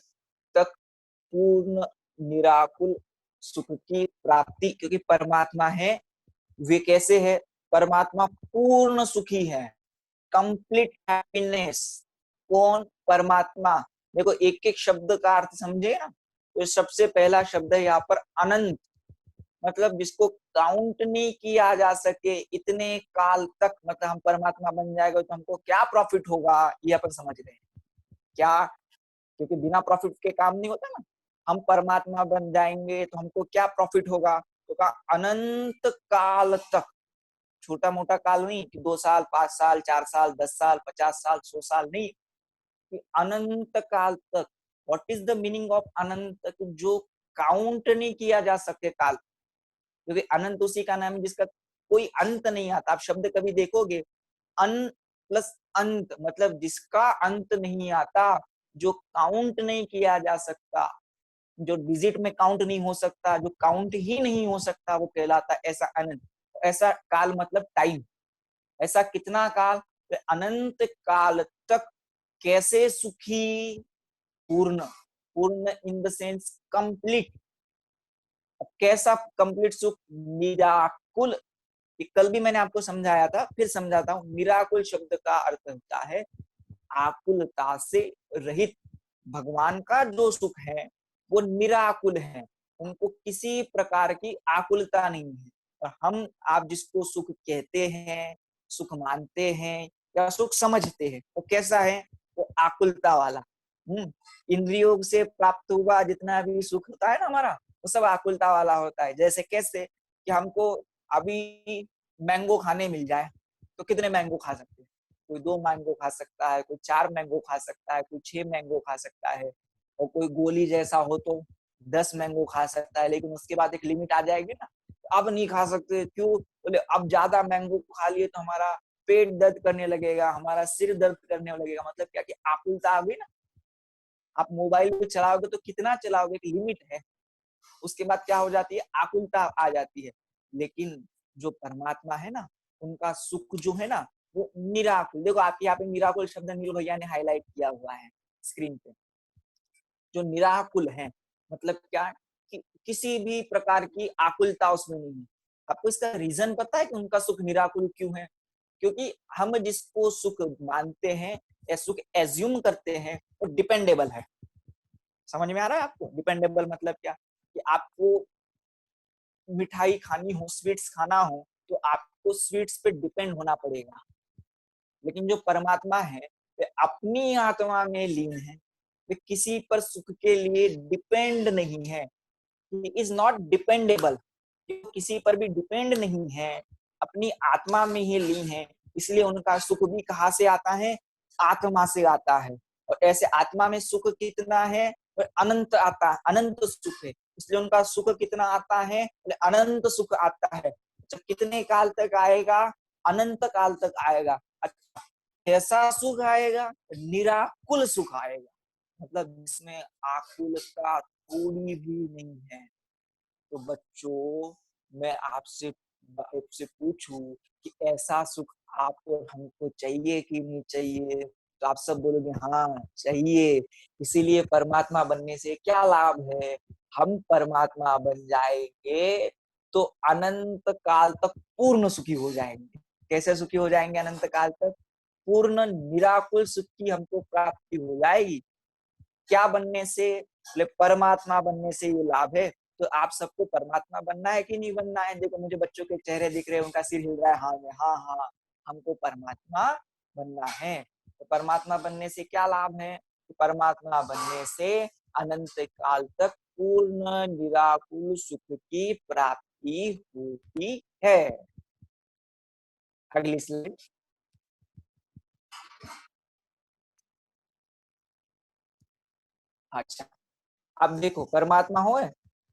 तक पूर्ण निराकुल सुख की प्राप्ति, क्योंकि परमात्मा है। वे कैसे है? परमात्मा पूर्ण सुखी है, कंप्लीट हैप्पीनेस। कौन? परमात्मा। देखो, एक एक शब्द का अर्थ समझे ना। तो सबसे पहला शब्द है यहाँ पर अनंत, मतलब जिसको काउंट नहीं किया जा सके इतने काल तक, मतलब हम परमात्मा बन जाएगा तो हमको क्या प्रॉफिट होगा, ये अपन समझ रहे हैं क्या? क्योंकि बिना प्रॉफिट के काम नहीं होता ना। हम परमात्मा बन जाएंगे तो हमको क्या प्रॉफिट होगा? तो कहा अनंत काल तक, छोटा मोटा काल नहीं कि 2 साल, 5 साल, 4 साल, 10 साल, 50 साल, 100 साल नहीं, कि अनंत काल तक। What is the meaning of anant? जो काउंट नहीं किया जा सके काल, क्योंकि अनंत उसी का नाम है जिसका कोई अंत नहीं आता। आप शब्द कभी देखोगे, अन प्लस अंत, मतलब जिसका अंत नहीं आता, जो काउंट नहीं किया जा सकता, जो डिजिट में काउंट नहीं हो सकता, जो काउंट ही नहीं हो सकता, वो कहलाता ऐसा अनंत। ऐसा काल मतलब टाइम। ऐसा कितना काल? अनंत काल तक। कैसे सुखी? पूर्ण। पूर्ण इन द सेंस कंप्लीट। कैसा कंप्लीट सुख? निराकुल। कल भी मैंने आपको समझाया था, फिर समझाता हूँ। निराकुल शब्द का अर्थ होता है आकुलता से रहित। भगवान का जो सुख है वो निराकुल है, उनको किसी प्रकार की आकुलता नहीं है। और हम आप जिसको सुख कहते हैं, सुख मानते हैं या सुख समझते हैं, वो कैसा है? वो आकुलता वाला। इंद्रियों से प्राप्त हुआ जितना भी सुख होता है ना हमारा, वो सब आकुलता वाला होता है। जैसे कैसे कि हमको अभी मैंगो खाने मिल जाए तो कितने मैंगो खा सकते हैं? कोई 2 मैंगो खा सकता है, कोई 4 मैंगो खा सकता है, कोई 6 मैंगो खा सकता है, और कोई गोली जैसा हो तो 10 मैंगो खा सकता है। लेकिन उसके बाद एक लिमिट आ जाएगी ना, अब नहीं खा सकते। क्यों? बोले अब ज्यादा मैंगो खा लिए तो हमारा पेट दर्द करने लगेगा, हमारा सिर दर्द करने लगेगा। मतलब क्या कि आकुलता आ गई ना। आप मोबाइल भी चलाओगे तो कितना चलाओगे? एक लिमिट है, उसके बाद क्या हो जाती है? आकुलता आ जाती है। लेकिन जो परमात्मा है ना, उनका सुख जो है ना, वो निराकुल। देखो, आपके यहाँ पे निराकुल शब्द नील भैया ने हाईलाइट किया हुआ है स्क्रीन पे। जो निराकुल है मतलब क्या? कि किसी भी प्रकार की आकुलता उसमें नहीं है। आपको इसका रीजन पता है कि उनका सुख निराकुल क्यों है? क्योंकि हम जिसको सुख मानते हैं या सुख एज्यूम करते हैं, वो डिपेंडेबल है। समझ में आ रहा है आपको? डिपेंडेबल मतलब क्या? कि आपको मिठाई खानी हो, स्वीट्स खाना हो, तो आपको स्वीट्स पे डिपेंड होना पड़ेगा। लेकिन जो परमात्मा है, वे अपनी आत्मा में लीन है, वे किसी पर सुख के लिए डिपेंड नहीं है। ही इज नॉट डिपेंडेबल, किसी पर भी डिपेंड नहीं है, अपनी आत्मा में ही लीन है। इसलिए उनका सुख भी कहाँ से आता है? आत्मा से आता है। और ऐसे आत्मा में सुख कितना है? अनंत आता है, अनंत सुख है। इसलिए उनका सुख कितना आता है? अनंत सुख आता है। जब कितने काल तक आएगा? अनंत काल तक आएगा। अच्छा, कैसा सुख आएगा? निराकुल सुख आएगा, मतलब जिसमें आकुलता थोड़ी भी नहीं है। तो बच्चों, मैं आपसे आपसे पूछूं कि ऐसा सुख आपको हमको चाहिए कि नहीं चाहिए? तो आप सब बोलोगे हाँ चाहिए। इसीलिए परमात्मा बनने से क्या लाभ है? हम परमात्मा बन जाएंगे तो अनंत काल तक पूर्ण सुखी हो जाएंगे। कैसे सुखी हो जाएंगे अनंत काल तक? पूर्ण निराकुल सुख की हमको प्राप्ति हो जाएगी। क्या बनने से? बोले परमात्मा बनने से ये लाभ है। तो आप सबको परमात्मा बनना है कि नहीं बनना है? देखो, मुझे बच्चों के चेहरे दिख रहे हैं, उनका सिर हिल रहा है हाँ में। हाँ हाँ, हमको परमात्मा बनना है। तो परमात्मा बनने से क्या लाभ है? परमात्मा बनने से अनंत काल तक पूर्ण निराकुल सुख की प्राप्ति होती है। अगली स्लाइड। अच्छा, अब देखो, परमात्मा हो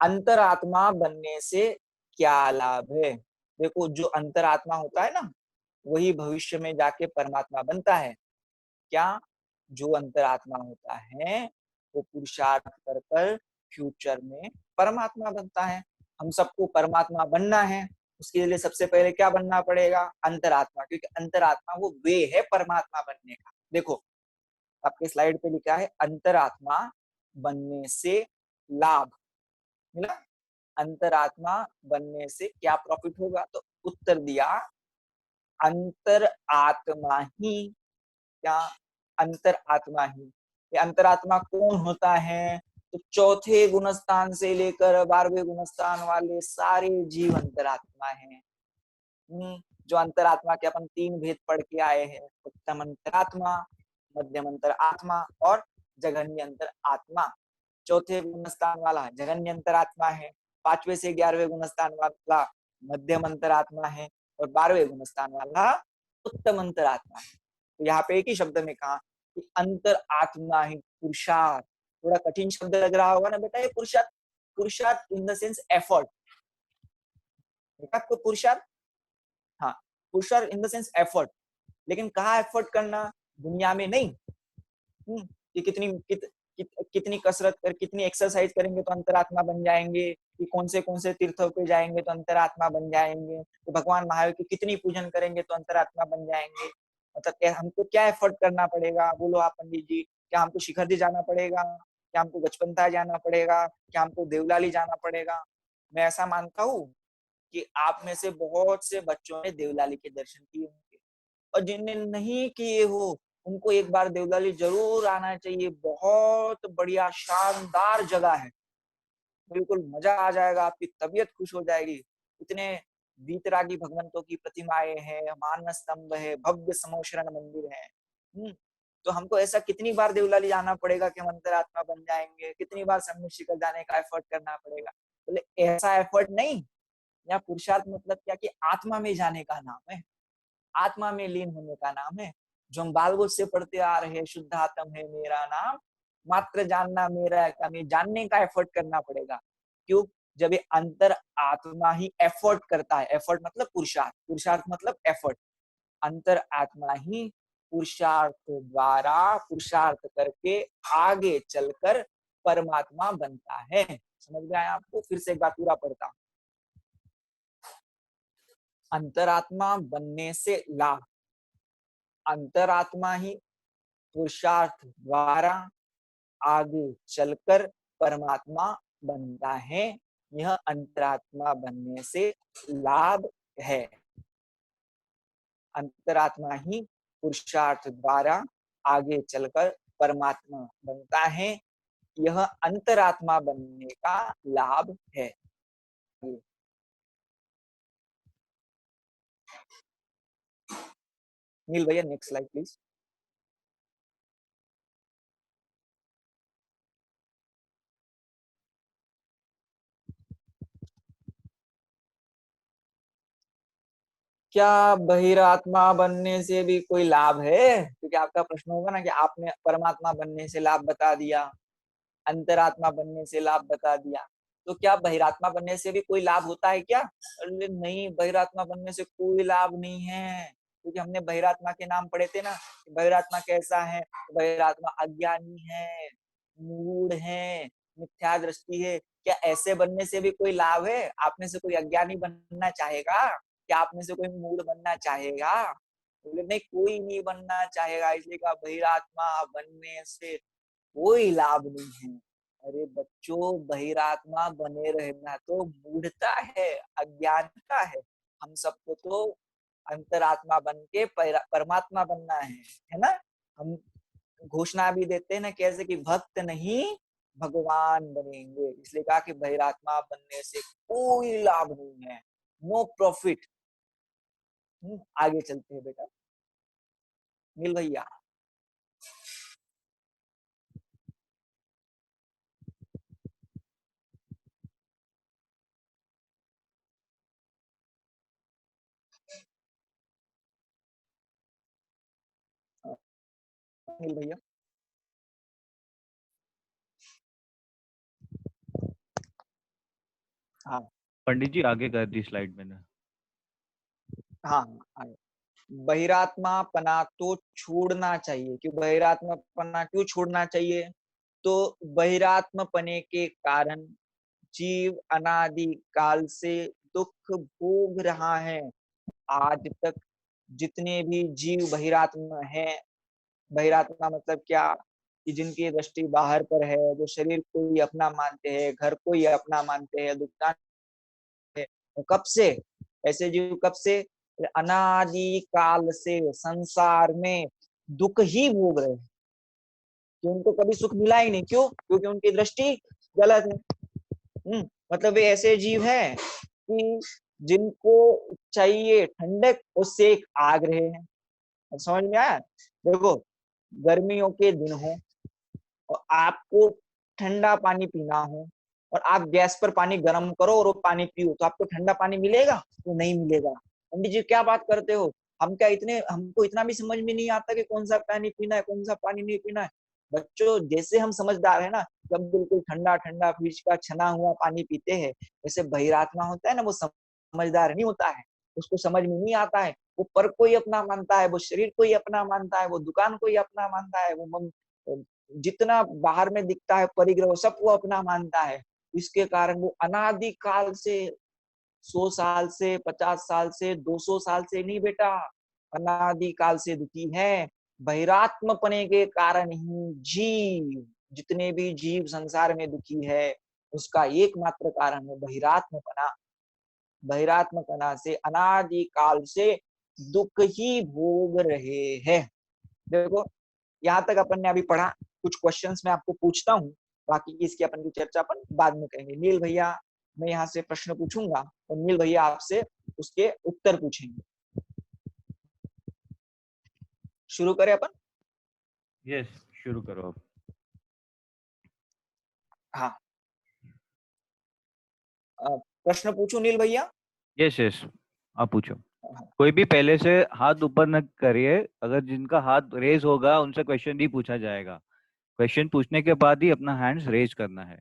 अंतरात्मा बनने से क्या लाभ है? देखो, जो अंतरात्मा होता है ना, वही भविष्य में जाके परमात्मा बनता है। क्या? जो अंतरात्मा होता है वो पुरुषार्थ कर कर फ्यूचर में परमात्मा बनता है। हम सबको परमात्मा बनना है, उसके लिए सबसे पहले क्या बनना पड़ेगा? अंतरात्मा, क्योंकि अंतरात्मा वो वे है परमात्मा बनने का। देखो आपके स्लाइड पे लिखा है अंतरात्मा बनने से लाभ मिला। अंतरात्मा बनने से क्या प्रॉफिट होगा? तो उत्तर दिया अंतर आत्मा ही। क्या? अंतर आत्मा ही। ये अंतरात्मा कौन होता है? तो चौथे गुणस्थान से लेकर 12वें गुणस्थान वाले सारे जीव अंतरात्मा हैं। जो अंतरात्मा के अपन 3 भेद पढ़ के आए हैं, उत्तम अंतरात्मा, मध्यम अंतर आत्मा और जघन्य अंतर आत्मा। चौथे गुणस्थान वाला जघन्य अंतरात्मा है, 5वें से 11वें गुणस्थान वाला मध्यम अंतरात्मा है और 12वें गुणस्थान वाला उत्तम अंतरात्मा है। तो यहाँ पे एक ही शब्द में कहा कि अंतर आत्मा ही पुरुषार्थ। थोड़ा कठिन शब्द लग रहा होगा ना बेटा ये पुरुषार्थ। पुरुषार्थ इन द सेंस एफर्ट। आपको पुरुषार्थ, हाँ पुरुषार्थ इन द सेंस एफर्ट। लेकिन कहाँ एफर्ट करना? दुनिया में नहीं। कि कितनी कसरत कर, कितनी एक्सरसाइज करेंगे तो अंतरात्मा बन जाएंगे, कि कौन से तीर्थों पे जाएंगे तो अंतरात्मा बन जाएंगे, तो भगवान महावीर की कितनी पूजन करेंगे तो अंतरात्मा बन जाएंगे। मतलब हमको क्या एफर्ट करना पड़ेगा? बोलो आप पंडित जी। क्या हमको शिखर जी जाना पड़ेगा? क्या हमको गचपंता जाना पड़ेगा? क्या हमको देवलाली जाना पड़ेगा? मैं ऐसा मानता हूँ कि आप में से बहुत से बच्चों ने देवलाली के दर्शन किए होंगे, और जिनने नहीं किए हो उनको एक बार देवलाली जरूर आना चाहिए। बहुत बढ़िया शानदार जगह है, बिल्कुल मजा आ जाएगा, आपकी तबीयत खुश हो जाएगी। इतने वीतरागी भगवंतों की प्रतिमाएं हैं, मानस स्तंभ है, भव्य समोशरण मंदिर है। तो हमको ऐसा कितनी बार देवलाली जाना पड़ेगा कि हम अंतरात्मा बन जाएंगे? कितनी बार सम्मित शिखर जाने का एफर्ट करना पड़ेगा? बोले ऐसा एफर्ट नहीं। या पुरुषार्थ मतलब क्या? कि आत्मा में जाने का नाम है, आत्मा में लीन होने का नाम है। जो हम बालगोद से पढ़ते आ रहे हैं, शुद्ध आत्म है मेरा नाम, मात्र जानना मेरा काम, ये जानने का एफर्ट करना पड़ेगा। क्यों? जब ये अंतर आत्मा ही एफर्ट करता है। एफर्ट मतलब पुरुषार्थ, पुरुषार्थ मतलब एफर्ट। अंतर आत्मा ही पुरुषार्थ द्वारा पुरुषार्थ करके आगे चलकर परमात्मा बनता है। समझ में आया आपको? फिर से एक बार पूरा पढ़ता हूं। अंतरात्मा बनने से लाभ। अंतरात्मा ही पुरुषार्थ द्वारा आगे चलकर परमात्मा बनता है। यह अंतरात्मा बनने से लाभ है। अंतरात्मा ही पुरुषार्थ द्वारा आगे चलकर परमात्मा बनता है। यह अंतरात्मा बनने का लाभ है। नील भैया नेक्स्ट स्लाइड प्लीज। क्या बहिरात्मा बनने से भी कोई लाभ है? क्योंकि आपका प्रश्न होगा ना कि आपने परमात्मा बनने से लाभ बता दिया, अंतरात्मा बनने से लाभ बता दिया, तो क्या बहिरात्मा बनने से भी कोई लाभ होता है क्या? अरे नहीं, बहिरात्मा बनने से कोई लाभ नहीं है। क्योंकि हमने बहिरात्मा के नाम पढ़े थे ना। बहिरात्मा कैसा है? बहिरात्मा अज्ञानी है, मूढ़ है, मिथ्या दृष्टि है। क्या ऐसे बनने से भी कोई लाभ है? आप में से कोई अज्ञानी बनना चाहेगा? क्या आप में से कोई मूढ़ बनना चाहेगा? बोले नहीं, कोई नहीं बनना चाहेगा। इसलिए कहा बहिरात्मा बनने से कोई लाभ नहीं है। अरे बच्चों, बहिरात्मा बने रहना तो मूढ़ता है, अज्ञानता है। हम सबको तो अंतरात्मा बन के परमात्मा बनना है ना? हम घोषणा भी देते हैं ना कैसे कि भक्त नहीं भगवान बनेंगे। इसलिए कहा कि बहिरात्मा बनने से कोई लाभ नहीं है, नो प्रॉफिट। आगे चलते हैं बेटा। नील भैया नील भैया हाँ पंडित जी आगे कर दी स्लाइड मैंने। हाँ आगे। बहिरात्मापना तो छोड़ना चाहिए। क्यों बहिरात्मापना क्यों छोड़ना चाहिए? तो बहिरात्मपने के कारण जीव अनादि काल से दुख भोग रहा है। आज तक जितने भी जीव बहिरात्मा हैं, बहिरात्मा मतलब क्या कि जिनकी दृष्टि बाहर पर है, जो शरीर को ही अपना मानते हैं, घर को ही अपना मानते हैं, दुकान है, वो कब से ऐसे जीव कब से? अनादि काल से संसार में दुख ही भोग रहे हैं कि उनको कभी सुख मिला ही नहीं। क्यों? क्योंकि उनकी दृष्टि गलत है। मतलब वे ऐसे जीव हैं कि जिनको चाहिए ठंडक, उससे एक आग रहे हैं। समझ में आया? देखो, गर्मियों के दिन हो और आपको ठंडा पानी पीना हो और आप गैस पर पानी गर्म करो और वो पानी पियो, तो आपको ठंडा पानी मिलेगा? तो नहीं मिलेगा। पंडित जी क्या बात करते हो? हमको इतना भी समझ में नहीं आता कि कौन सा पानी पीना है, कौन सा पानी नहीं पीना है। बच्चों, जैसे हम समझदार है ना, जब बिल्कुल ठंडा ठंडा फ्रिज का छना हुआ पानी पीते हैं, वैसे बहिरात्मा होता है ना, वो समझदार नहीं होता है, उसको समझ में नहीं आता है। वो पर को ही अपना मानता है, वो शरीर को ही अपना मानता है, वो दुकान को ही अपना मानता है, वो जितना बाहर में दिखता है परिग्रह सबको अपना मानता है। इसके कारण वो अनादि काल से 100 साल से 50 साल से 200 साल से नहीं बेटा, अनादि काल से दुखी है। बहिरात्मपने के कारण ही जीव, जितने भी जीव संसार में दुखी है, उसका एकमात्र कारण है बहिरात्मपना। बहिरात्मपना से अनादि काल से दुख ही भोग रहे हैं। देखो, यहाँ तक अपन ने अभी पढ़ा। कुछ क्वेश्चंस मैं आपको पूछता हूँ, बाकी की इसकी अपन की चर्चा अपन बाद में करेंगे। नील भैया, मैं यहाँ से प्रश्न पूछूंगा और नील भैया आपसे उसके उत्तर पूछेंगे। शुरू करें अपन? यस, शुरू करो अब। हाँ, प्रश्न पूछूं नील भैया? यस यस, आप पूछो। कोई भी पहले से हाथ ऊपर न करिए। अगर जिनका हाथ रेज होगा उनसे क्वेश्चन नहीं पूछा जाएगा। क्वेश्चन पूछने के बाद ही अपना हैंड्स रेज करना है।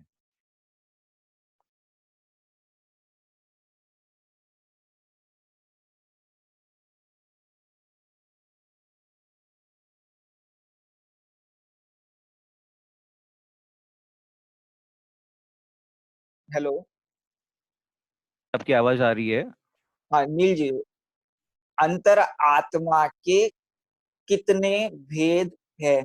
हेलो, आपकी आवाज आ रही है? हाँ नील जी, अंतर आत्मा के कितने भेद है?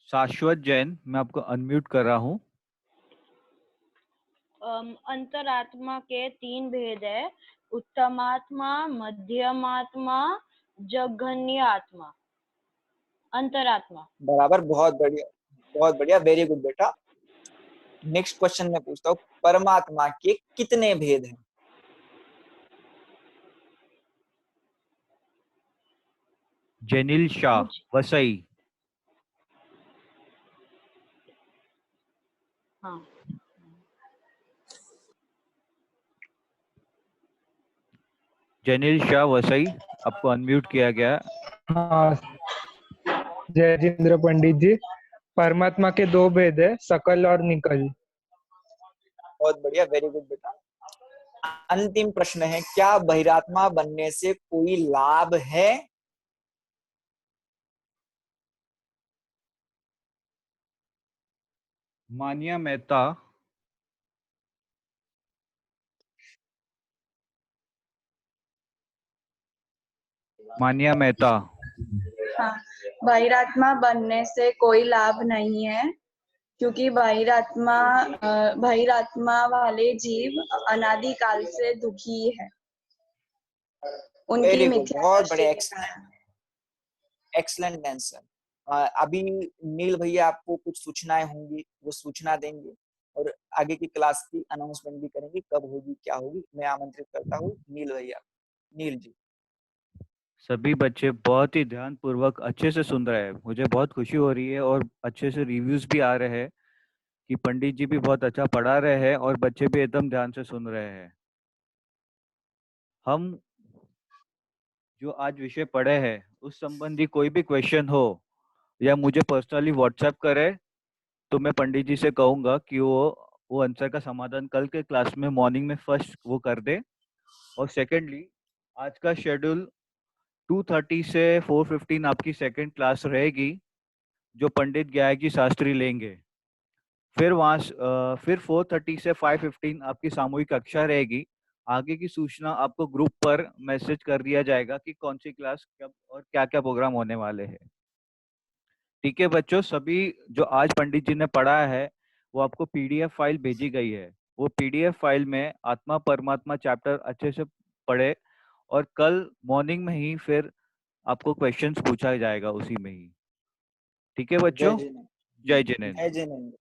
शाश्वत जैन, मैं आपको अनम्यूट कर रहा हूँ। अंतरात्मा के 3 भेद है, उत्तमात्मा, मध्यमात्मा, जघन्य आत्मा। अंतरात्मा। बराबर, बहुत बढ़िया, बहुत बढ़िया, वेरी गुड बेटा। नेक्स्ट क्वेश्चन मैं पूछता हूँ, परमात्मा के कितने भेद हैं? जेनिल शाह, वसई। हाँ, जेनिल शाह वसई, आपको अनम्यूट किया गया। हाँ, जयजिंद्र पंडित जी, परमात्मा के 2 भेद है, सकल और निकल। बहुत बढ़िया, वेरी गुड बेटा। अंतिम प्रश्न है, क्या बहिरात्मा बनने से कोई लाभ है? मानिया मेहता। मानिया मेहता। हाँ, बहिरात्मा बनने से कोई लाभ नहीं है, क्योंकि बहिरात्मा वाले जीव अनादि काल से दुखी है। उनकी वेरी गुड, मिथ्या बहुत दृष्टि बढ़िया, के कारण। Excellent answer. अभी नील भैया आपको कुछ सूचनाएं होंगी, वो सूचना देंगे और आगे की क्लास की अनाउंसमेंट भी करेंगे, कब होगी क्या होगी। मैं आमंत्रित करता हूँ नील भैया। नील जी। सभी बच्चे बहुत ही ध्यान पूर्वक अच्छे से सुन रहे हैं। मुझे बहुत खुशी हो रही है और अच्छे से रिव्यूज भी आ रहे हैं कि पंडित जी भी बहुत अच्छा पढ़ा रहे हैं और बच्चे भी एकदम ध्यान से सुन रहे हैं। हम जो आज विषय पढ़े हैं उस संबंधी कोई भी क्वेश्चन हो या मुझे पर्सनली व्हाट्सएप करे तो मैं पंडित जी से कहूंगा कि वो आंसर का समाधान कल के क्लास में मॉर्निंग में फर्स्ट वो कर दे। और सेकेंडली आज का शेड्यूल 2:30 से 4:15 आपकी सेकंड क्लास रहेगी जो पंडित ज्ञायकी शास्त्री लेंगे। फिर फिर 4:30 से 5:15 आपकी सामूहिक कक्षा रहेगी। आगे की सूचना आपको ग्रुप पर मैसेज कर दिया जाएगा कि कौन सी क्लास कब और क्या क्या प्रोग्राम होने वाले हैं। ठीक है बच्चों, सभी जो आज पंडित जी ने पढ़ा है वो आपको पीडीएफ फाइल भेजी गई है। वो पीडीएफ फाइल में आत्मा परमात्मा चैप्टर अच्छे से पढ़े और कल मॉर्निंग में ही फिर आपको क्वेश्चंस पूछा जाएगा उसी में ही। ठीक है जय बच्चों, जिनेन्द्र। जय जिनेन्द्र। जय जिनेन्द्र।